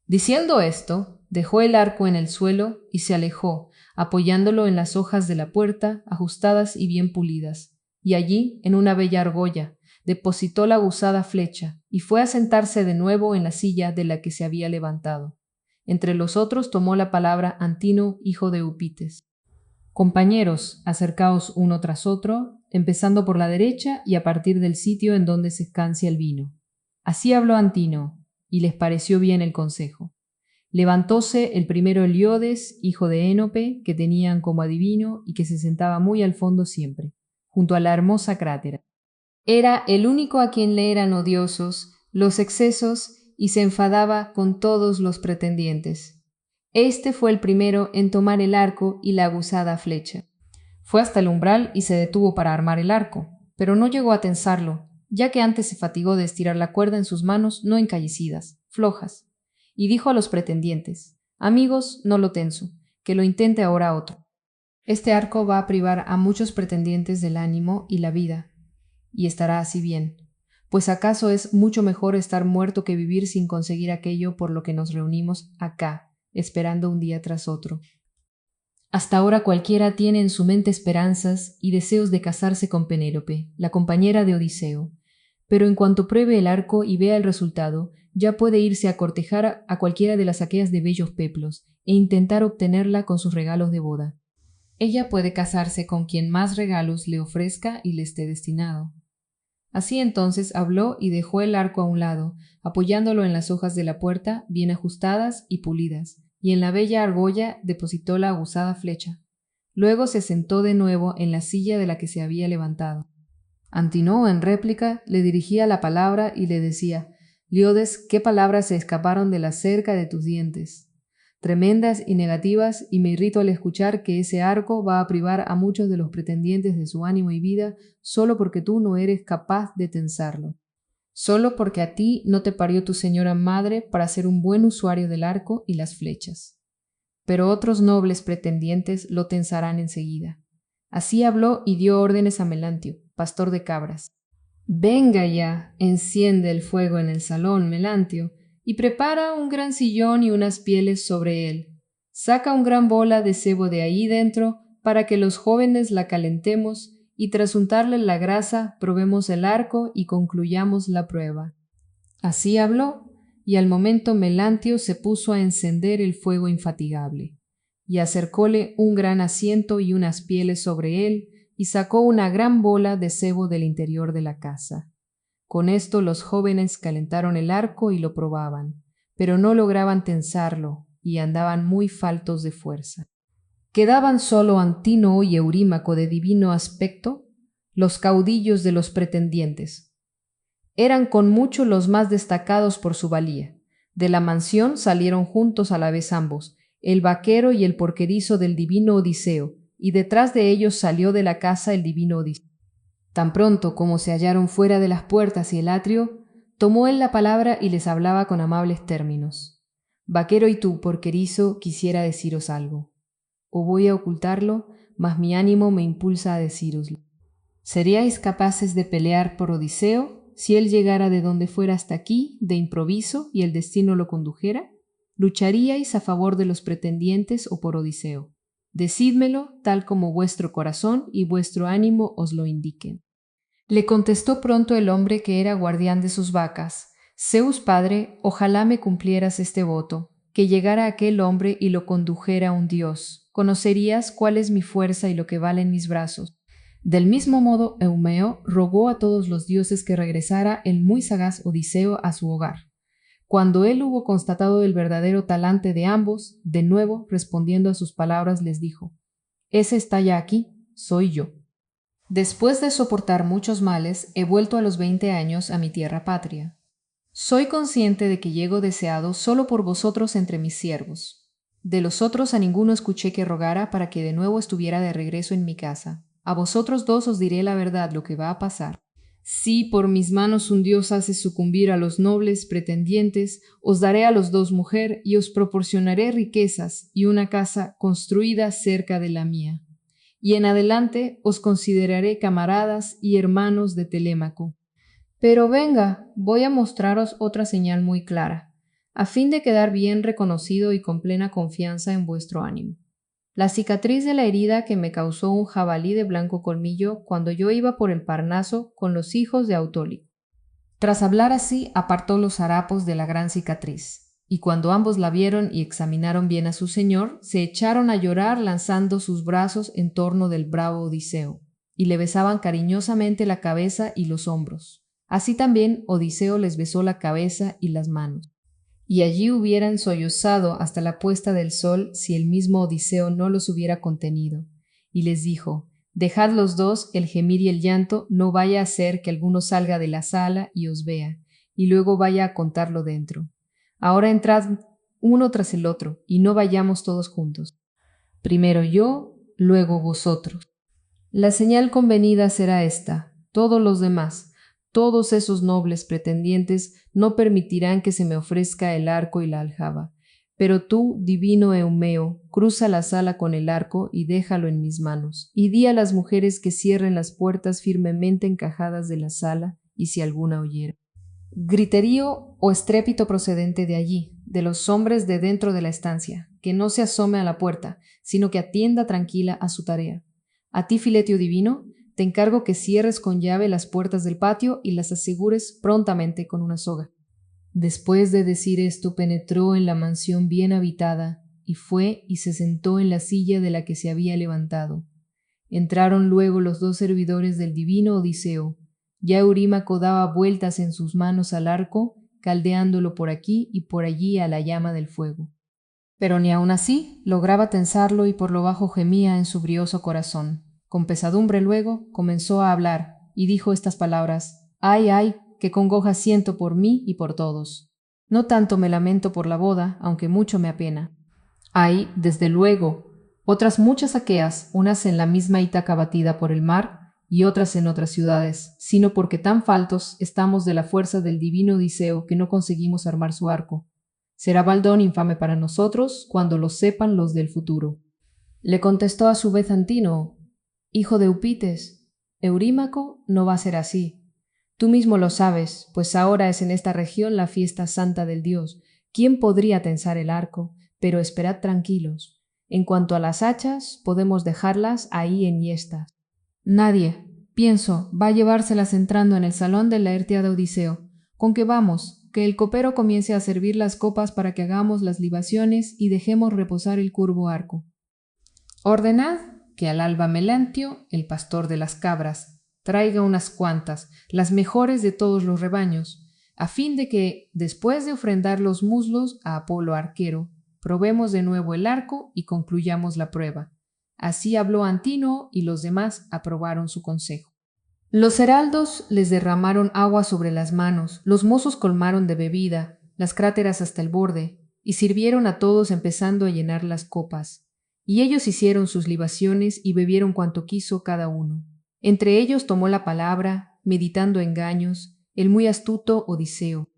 Diciendo esto, dejó el arco en el suelo y se alejó, apoyándolo en las hojas de la puerta, ajustadas y bien pulidas. Y allí, en una bella argolla, depositó la aguzada flecha, y fue a sentarse de nuevo en la silla de la que se había levantado. Entre los otros tomó la palabra Antino, hijo de Eupites. Compañeros, acercaos uno tras otro, empezando por la derecha y a partir del sitio en donde se escancia el vino. Así habló Antino, y les pareció bien el consejo. Levantóse el primero Heliodes, hijo de Énope, que tenían como adivino y que se sentaba muy al fondo siempre, junto a la hermosa crátera. Era el único a quien le eran odiosos los excesos y se enfadaba con todos los pretendientes. Este fue el primero en tomar el arco y la aguzada flecha. Fue hasta el umbral y se detuvo para armar el arco, pero no llegó a tensarlo, ya que antes se fatigó de estirar la cuerda en sus manos no encallecidas, flojas, y dijo a los pretendientes: Amigos, no lo tenso, que lo intente ahora otro. Este arco va a privar a muchos pretendientes del ánimo y la vida, y estará así bien, pues acaso es mucho mejor estar muerto que vivir sin conseguir aquello por lo que nos reunimos acá, esperando un día tras otro. Hasta ahora cualquiera tiene en su mente esperanzas y deseos de casarse con Penélope, la compañera de Odiseo, pero en cuanto pruebe el arco y vea el resultado, ya puede irse a cortejar a cualquiera de las aqueas de bellos peplos e intentar obtenerla con sus regalos de boda. Ella puede casarse con quien más regalos le ofrezca y le esté destinado. Así entonces habló y dejó el arco a un lado, apoyándolo en las hojas de la puerta, bien ajustadas y pulidas, y en la bella argolla depositó la aguzada flecha. Luego se sentó de nuevo en la silla de la que se había levantado. Antinoo, en réplica, le dirigía la palabra y le decía: Liodes, ¿qué palabras se escaparon de la cerca de tus dientes? Tremendas y negativas, y me irrito al escuchar que ese arco va a privar a muchos de los pretendientes de su ánimo y vida solo porque tú no eres capaz de tensarlo. Solo porque a ti no te parió tu señora madre para ser un buen usuario del arco y las flechas. Pero otros nobles pretendientes lo tensarán enseguida. Así habló y dio órdenes a Melantio, pastor de cabras. Venga ya, enciende el fuego en el salón, Melantio, y prepara un gran sillón y unas pieles sobre él. Saca un gran bola de sebo de ahí dentro para que los jóvenes la calentemos y tras untarle la grasa probemos el arco y concluyamos la prueba. Así habló, y al momento Melantio se puso a encender el fuego infatigable, y acercóle un gran asiento y unas pieles sobre él, y sacó una gran bola de sebo del interior de la casa. Con esto los jóvenes calentaron el arco y lo probaban, pero no lograban tensarlo y andaban muy faltos de fuerza. Quedaban solo Antínoo y Eurímaco de divino aspecto, los caudillos de los pretendientes. Eran con mucho los más destacados por su valía. De la mansión salieron juntos a la vez ambos, el vaquero y el porquerizo del divino Odiseo, y detrás de ellos salió de la casa el divino Odiseo. Tan pronto como se hallaron fuera de las puertas y el atrio, tomó él la palabra y les hablaba con amables términos. Vaquero y tú, porquerizo, quisiera deciros algo. O voy a ocultarlo, mas mi ánimo me impulsa a decíroslo. ¿Seríais capaces de pelear por Odiseo si él llegara de donde fuera hasta aquí, de improviso, y el destino lo condujera? ¿Lucharíais a favor de los pretendientes o por Odiseo? Decídmelo tal como vuestro corazón y vuestro ánimo os lo indiquen. Le contestó pronto el hombre que era guardián de sus vacas: Zeus padre, ojalá me cumplieras este voto, que llegara aquel hombre y lo condujera un dios. Conocerías cuál es mi fuerza y lo que valen mis brazos. Del mismo modo, Eumeo rogó a todos los dioses que regresara el muy sagaz Odiseo a su hogar. Cuando él hubo constatado el verdadero talante de ambos, de nuevo, respondiendo a sus palabras, les dijo: «Ese está ya aquí, soy yo. Después de soportar muchos males, he vuelto a los 20 años a mi tierra patria. Soy consciente de que llego deseado solo por vosotros entre mis siervos. De los otros a ninguno escuché que rogara para que de nuevo estuviera de regreso en mi casa. A vosotros dos os diré la verdad lo que va a pasar. Si por mis manos un dios hace sucumbir a los nobles pretendientes, os daré a los dos mujer y os proporcionaré riquezas y una casa construida cerca de la mía. Y en adelante os consideraré camaradas y hermanos de Telémaco. Pero venga, voy a mostraros otra señal muy clara, a fin de quedar bien reconocido y con plena confianza en vuestro ánimo. La cicatriz de la herida que me causó un jabalí de blanco colmillo cuando yo iba por el Parnaso con los hijos de Autólico». Tras hablar así, apartó los harapos de la gran cicatriz, y cuando ambos la vieron y examinaron bien a su señor, se echaron a llorar lanzando sus brazos en torno del bravo Odiseo, y le besaban cariñosamente la cabeza y los hombros. Así también Odiseo les besó la cabeza y las manos. Y allí hubieran sollozado hasta la puesta del sol si el mismo Odiseo no los hubiera contenido. Y les dijo: «Dejad los dos el gemir y el llanto, no vaya a ser que alguno salga de la sala y os vea, y luego vaya a contarlo dentro. Ahora entrad uno tras el otro, y no vayamos todos juntos. Primero yo, luego vosotros. La señal convenida será esta: todos los demás, todos esos nobles pretendientes, no permitirán que se me ofrezca el arco y la aljaba. Pero tú, divino Eumeo, cruza la sala con el arco y déjalo en mis manos, y di a las mujeres que cierren las puertas firmemente encajadas de la sala, y si alguna oyera griterío o estrépito procedente de allí, de los hombres de dentro de la estancia, que no se asome a la puerta, sino que atienda tranquila a su tarea. A ti, Filetio divino, te encargo que cierres con llave las puertas del patio y las asegures prontamente con una soga». Después de decir esto, penetró en la mansión bien habitada, y fue y se sentó en la silla de la que se había levantado. Entraron luego los dos servidores del divino Odiseo. Ya Eurímaco daba vueltas en sus manos al arco, caldeándolo por aquí y por allí a la llama del fuego. Pero ni aun así lograba tensarlo y por lo bajo gemía en su brioso corazón. Con pesadumbre luego comenzó a hablar y dijo estas palabras: «Ay, ay, qué congoja siento por mí y por todos. No tanto me lamento por la boda, aunque mucho me apena. Hay, desde luego, otras muchas aqueas, unas en la misma Ítaca batida por el mar y otras en otras ciudades, sino porque tan faltos estamos de la fuerza del divino Odiseo que no conseguimos armar su arco. Será baldón infame para nosotros cuando lo sepan los del futuro». Le contestó a su vez Antínoo: «Hijo de Eupites, Eurímaco no va a ser así. Tú mismo lo sabes, pues ahora es en esta región la fiesta santa del dios. ¿Quién podría tensar el arco? Pero esperad tranquilos. En cuanto a las hachas, podemos dejarlas ahí enhiestas. Nadie, pienso, va a llevárselas entrando en el salón de Laertia de Odiseo. Con que vamos, que el copero comience a servir las copas para que hagamos las libaciones y dejemos reposar el curvo arco. Ordenad que al alba Melantio, el pastor de las cabras, traiga unas cuantas, las mejores de todos los rebaños, a fin de que, después de ofrendar los muslos a Apolo arquero, probemos de nuevo el arco y concluyamos la prueba». Así habló Antínoo y los demás aprobaron su consejo. Los heraldos les derramaron agua sobre las manos, los mozos colmaron de bebida las cráteras hasta el borde, y sirvieron a todos empezando a llenar las copas. Y ellos hicieron sus libaciones y bebieron cuanto quiso cada uno. Entre ellos tomó la palabra, meditando engaños, el muy astuto Odiseo: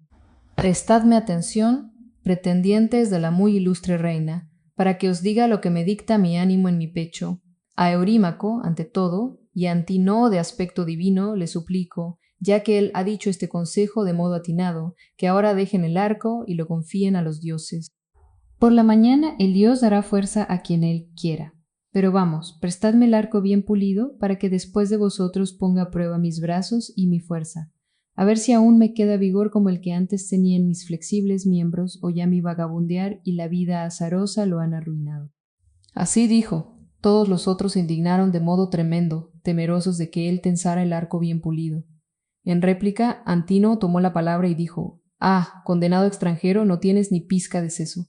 «Prestadme atención, pretendientes de la muy ilustre reina, para que os diga lo que me dicta mi ánimo en mi pecho. A Eurímaco, ante todo, y a Antínoo de aspecto divino, le suplico, ya que él ha dicho este consejo de modo atinado, que ahora dejen el arco y lo confíen a los dioses. Por la mañana el dios dará fuerza a quien él quiera. Pero vamos, prestadme el arco bien pulido para que después de vosotros ponga a prueba mis brazos y mi fuerza, a ver si aún me queda vigor como el que antes tenía en mis flexibles miembros, o ya mi vagabundear y la vida azarosa lo han arruinado». Así dijo, Todos los otros se indignaron de modo tremendo, temerosos de que él tensara el arco bien pulido. En réplica, Antino tomó la palabra y dijo: «Ah, condenado extranjero, no tienes ni pizca de seso.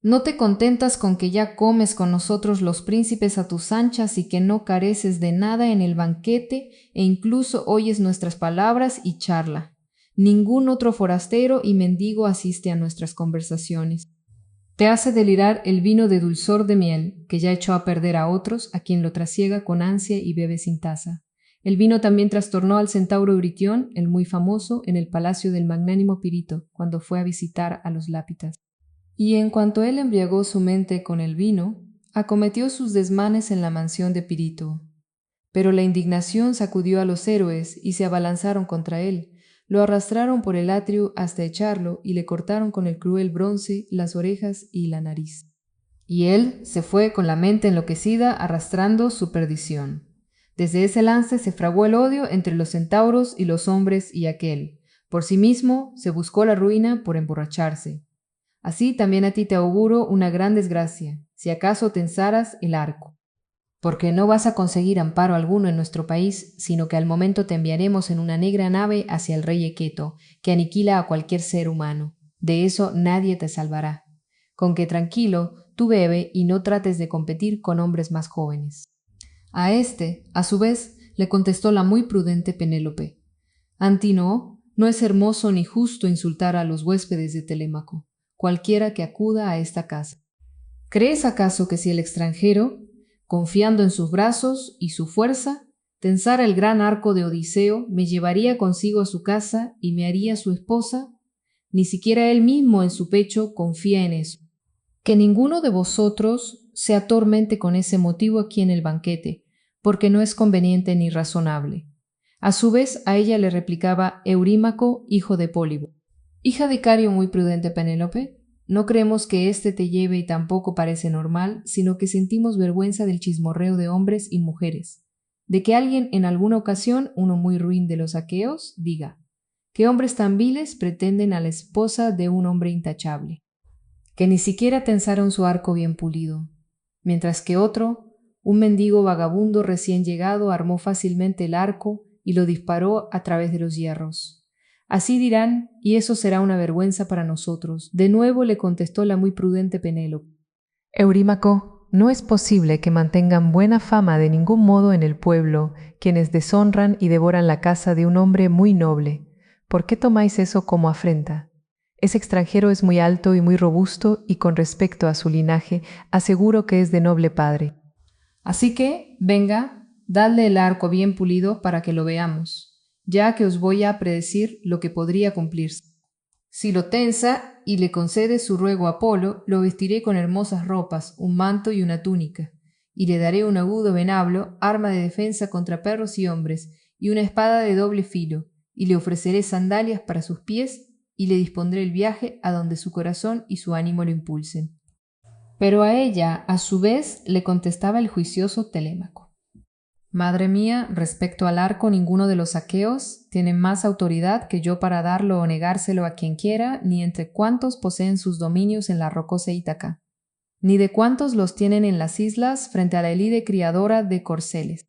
¿No te contentas con que ya comes con nosotros los príncipes a tus anchas y que no careces de nada en el banquete e incluso oyes nuestras palabras y charla? Ningún otro forastero y mendigo asiste a nuestras conversaciones. Te hace delirar el vino de dulzor de miel, que ya echó a perder a otros, a quien lo trasiega con ansia y bebe sin taza. El vino también trastornó al centauro Euritión, el muy famoso, en el palacio del magnánimo Pirito, cuando fue a visitar a los lápitas. Y en cuanto él embriagó su mente con el vino, acometió sus desmanes en la mansión de Pirito. Pero la indignación sacudió a los héroes y se abalanzaron contra él. Lo arrastraron por el atrio hasta echarlo y le cortaron con el cruel bronce las orejas y la nariz. Y él se fue con la mente enloquecida arrastrando su perdición. Desde ese lance se fraguó el odio entre los centauros y los hombres y aquel. Por sí mismo se buscó la ruina por emborracharse. Así también a ti te auguro una gran desgracia, si acaso tensaras el arco. Porque no vas a conseguir amparo alguno en nuestro país, sino que al momento te enviaremos en una negra nave hacia el rey Equeto, que aniquila a cualquier ser humano. De eso nadie te salvará. Con que tranquilo, tú bebe y no trates de competir con hombres más jóvenes». A este, a su vez, le contestó la muy prudente Penélope: «Antínoo, no es hermoso ni justo insultar a los huéspedes de Telémaco, cualquiera que acuda a esta casa. ¿Crees acaso que si el extranjero, confiando en sus brazos y su fuerza, tensara el gran arco de Odiseo, me llevaría consigo a su casa y me haría su esposa? Ni siquiera él mismo en su pecho confía en eso. Que ninguno de vosotros se atormente con ese motivo aquí en el banquete, porque no es conveniente ni razonable». A su vez a ella le replicaba Eurímaco, hijo de Pólibo: «Hija de Cario muy prudente Penélope, no creemos que éste te lleve y tampoco parece normal, sino que sentimos vergüenza del chismorreo de hombres y mujeres, de que alguien en alguna ocasión, uno muy ruin de los aqueos, diga: ¿qué hombres tan viles pretenden a la esposa de un hombre intachable? Que ni siquiera tensaron su arco bien pulido, mientras que otro, un mendigo vagabundo recién llegado, armó fácilmente el arco y lo disparó a través de los hierros. Así dirán, y eso será una vergüenza para nosotros». De nuevo le contestó la muy prudente Penélope: «Eurímaco, no es posible que mantengan buena fama de ningún modo en el pueblo quienes deshonran y devoran la casa de un hombre muy noble. ¿Por qué tomáis eso como afrenta? Ese extranjero es muy alto y muy robusto, y con respecto a su linaje, aseguro que es de noble padre. Así que, venga, dadle el arco bien pulido para que lo veamos, ya que os voy a predecir lo que podría cumplirse. Si lo tensa y le concede su ruego a Apolo, lo vestiré con hermosas ropas, un manto y una túnica, y le daré un agudo venablo, arma de defensa contra perros y hombres, y una espada de doble filo, y le ofreceré sandalias para sus pies, y le dispondré el viaje a donde su corazón y su ánimo lo impulsen». Pero a ella, a su vez, le contestaba el juicioso Telémaco: «Madre mía, respecto al arco, ninguno de los aqueos tiene más autoridad que yo para darlo o negárselo a quien quiera, ni entre cuantos poseen sus dominios en la rocosa Ítaca, ni de cuantos los tienen en las islas frente a la elide criadora de corceles.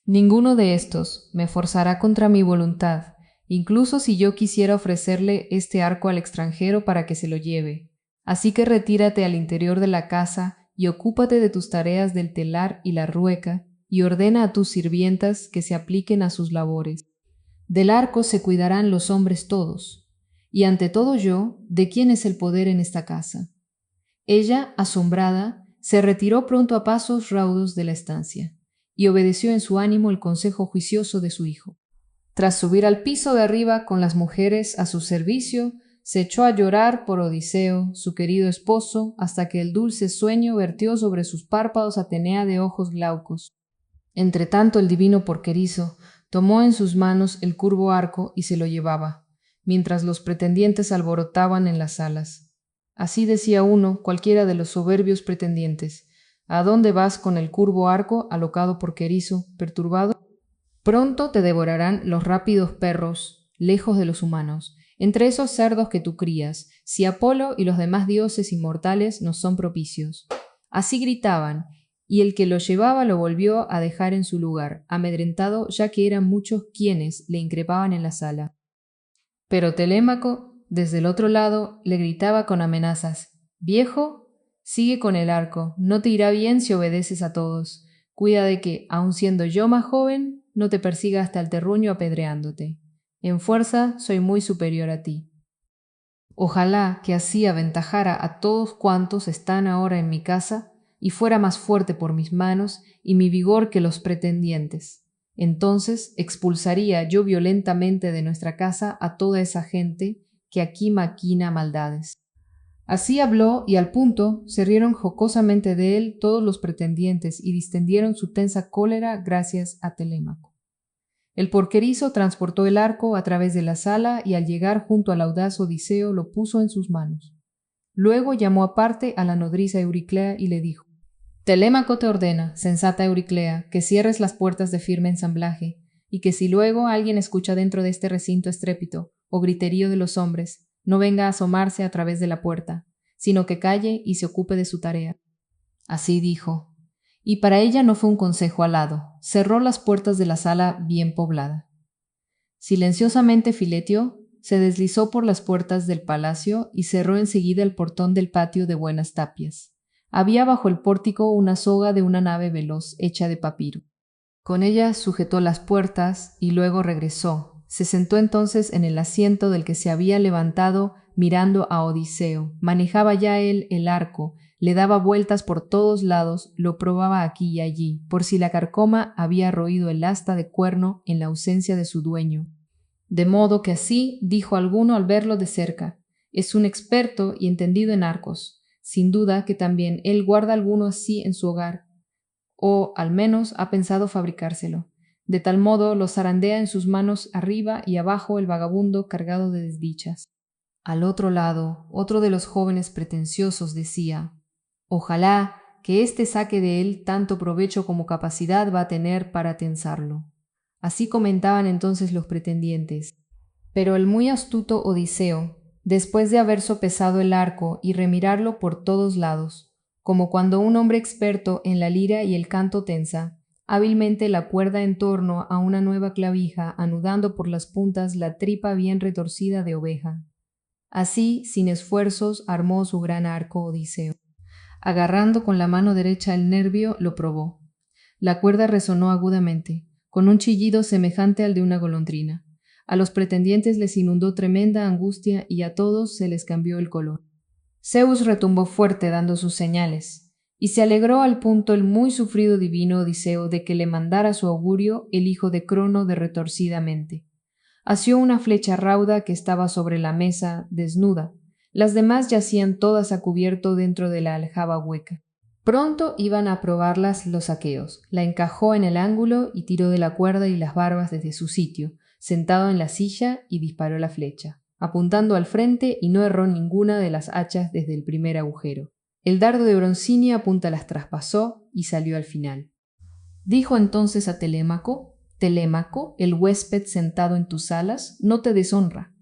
Ninguno de estos me forzará contra mi voluntad, incluso si yo quisiera ofrecerle este arco al extranjero para que se lo lleve. Así que retírate al interior de la casa y ocúpate de tus tareas del telar y la rueca, y ordena a tus sirvientas que se apliquen a sus labores. Del arco se cuidarán los hombres todos, y ante todo yo, ¿de quién es el poder en esta casa?». Ella, asombrada, se retiró pronto a pasos raudos de la estancia, y obedeció en su ánimo el consejo juicioso de su hijo. Tras subir al piso de arriba con las mujeres a su servicio, se echó a llorar por Odiseo, su querido esposo, hasta que el dulce sueño vertió sobre sus párpados Atenea de ojos glaucos. Entretanto el divino Porquerizo tomó en sus manos el curvo arco y se lo llevaba, mientras los pretendientes alborotaban en las salas. Así decía uno, cualquiera de los soberbios pretendientes: «¿A dónde vas con el curvo arco, alocado Porquerizo, perturbado? Pronto te devorarán los rápidos perros, lejos de los humanos, entre esos cerdos que tú crías, si Apolo y los demás dioses inmortales nos son propicios». Así gritaban, y el que lo llevaba lo volvió a dejar en su lugar, amedrentado, ya que eran muchos quienes le increpaban en la sala. Pero Telémaco, desde el otro lado, le gritaba con amenazas: «Viejo, sigue con el arco, no te irá bien si obedeces a todos. Cuida de que, aun siendo yo más joven, no te persiga hasta el terruño apedreándote. En fuerza soy muy superior a ti. Ojalá que así aventajara a todos cuantos están ahora en mi casa y fuera más fuerte por mis manos y mi vigor que los pretendientes. Entonces expulsaría yo violentamente de nuestra casa a toda esa gente que aquí maquina maldades». Así habló, y al punto se rieron jocosamente de él todos los pretendientes y distendieron su tensa cólera gracias a Telémaco. El porquerizo transportó el arco a través de la sala y al llegar junto al audaz Odiseo lo puso en sus manos. Luego llamó aparte a la nodriza Euriclea y le dijo: «Telémaco te ordena, sensata Euriclea, que cierres las puertas de firme ensamblaje, y que si luego alguien escucha dentro de este recinto estrépito o griterío de los hombres, no venga a asomarse a través de la puerta, sino que calle y se ocupe de su tarea». Así dijo, y para ella no fue un consejo alado. Cerró las puertas de la sala bien poblada. Silenciosamente Filetio se deslizó por las puertas del palacio y cerró enseguida el portón del patio de buenas tapias. Había bajo el pórtico una soga de una nave veloz hecha de papiro. Con ella sujetó las puertas y luego regresó. Se sentó entonces en el asiento del que se había levantado mirando a Odiseo. Manejaba ya él el arco, le daba vueltas por todos lados, lo probaba aquí y allí, por si la carcoma había roído el asta de cuerno en la ausencia de su dueño. De modo que así dijo alguno al verlo de cerca: «Es un experto y entendido en arcos. Sin duda que también él guarda alguno así en su hogar, o al menos ha pensado fabricárselo. De tal modo lo zarandea en sus manos arriba y abajo el vagabundo cargado de desdichas». Al otro lado, otro de los jóvenes pretenciosos decía: «Ojalá que éste saque de él tanto provecho como capacidad va a tener para tensarlo». Así comentaban entonces los pretendientes. Pero el muy astuto Odiseo, después de haber sopesado el arco y remirarlo por todos lados, como cuando un hombre experto en la lira y el canto tensa hábilmente la cuerda en torno a una nueva clavija, anudando por las puntas la tripa bien retorcida de oveja. Así, sin esfuerzos, armó su gran arco Odiseo. Agarrando con la mano derecha el nervio, lo probó. La cuerda resonó agudamente, con un chillido semejante al de una golondrina. A los pretendientes les inundó tremenda angustia y a todos se les cambió el color. Zeus retumbó fuerte dando sus señales, y se alegró al punto el muy sufrido divino Odiseo de que le mandara su augurio el hijo de Crono de retorcidamente. Asió una flecha rauda que estaba sobre la mesa, desnuda. Las demás yacían todas a cubierto dentro de la aljaba hueca. Pronto iban a probarlas los aqueos. La encajó en el ángulo y tiró de la cuerda y las barbas desde su sitio, sentado en la silla, y disparó la flecha, apuntando al frente, y no erró ninguna de las hachas desde el primer agujero. El dardo de Broncínea a punta las traspasó y salió al final. Dijo entonces a Telémaco: «Telémaco, el huésped sentado en tus alas, no te deshonra.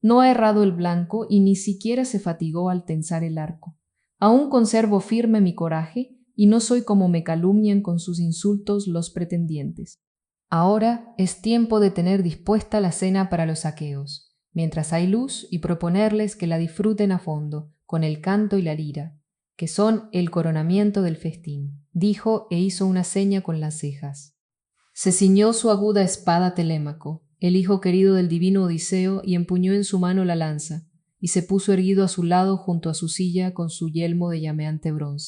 No ha errado el blanco y ni siquiera se fatigó al tensar el arco. Aún conservo firme mi coraje y no soy como me calumnian con sus insultos los pretendientes. Ahora es tiempo de tener dispuesta la cena para los aqueos, mientras hay luz, y proponerles que la disfruten a fondo, con el canto y la lira, que son el coronamiento del festín», dijo e hizo una seña con las cejas. Se ciñó su aguda espada Telémaco, el hijo querido del divino Odiseo, y empuñó en su mano la lanza, y se puso erguido a su lado junto a su silla con su yelmo de llameante bronce.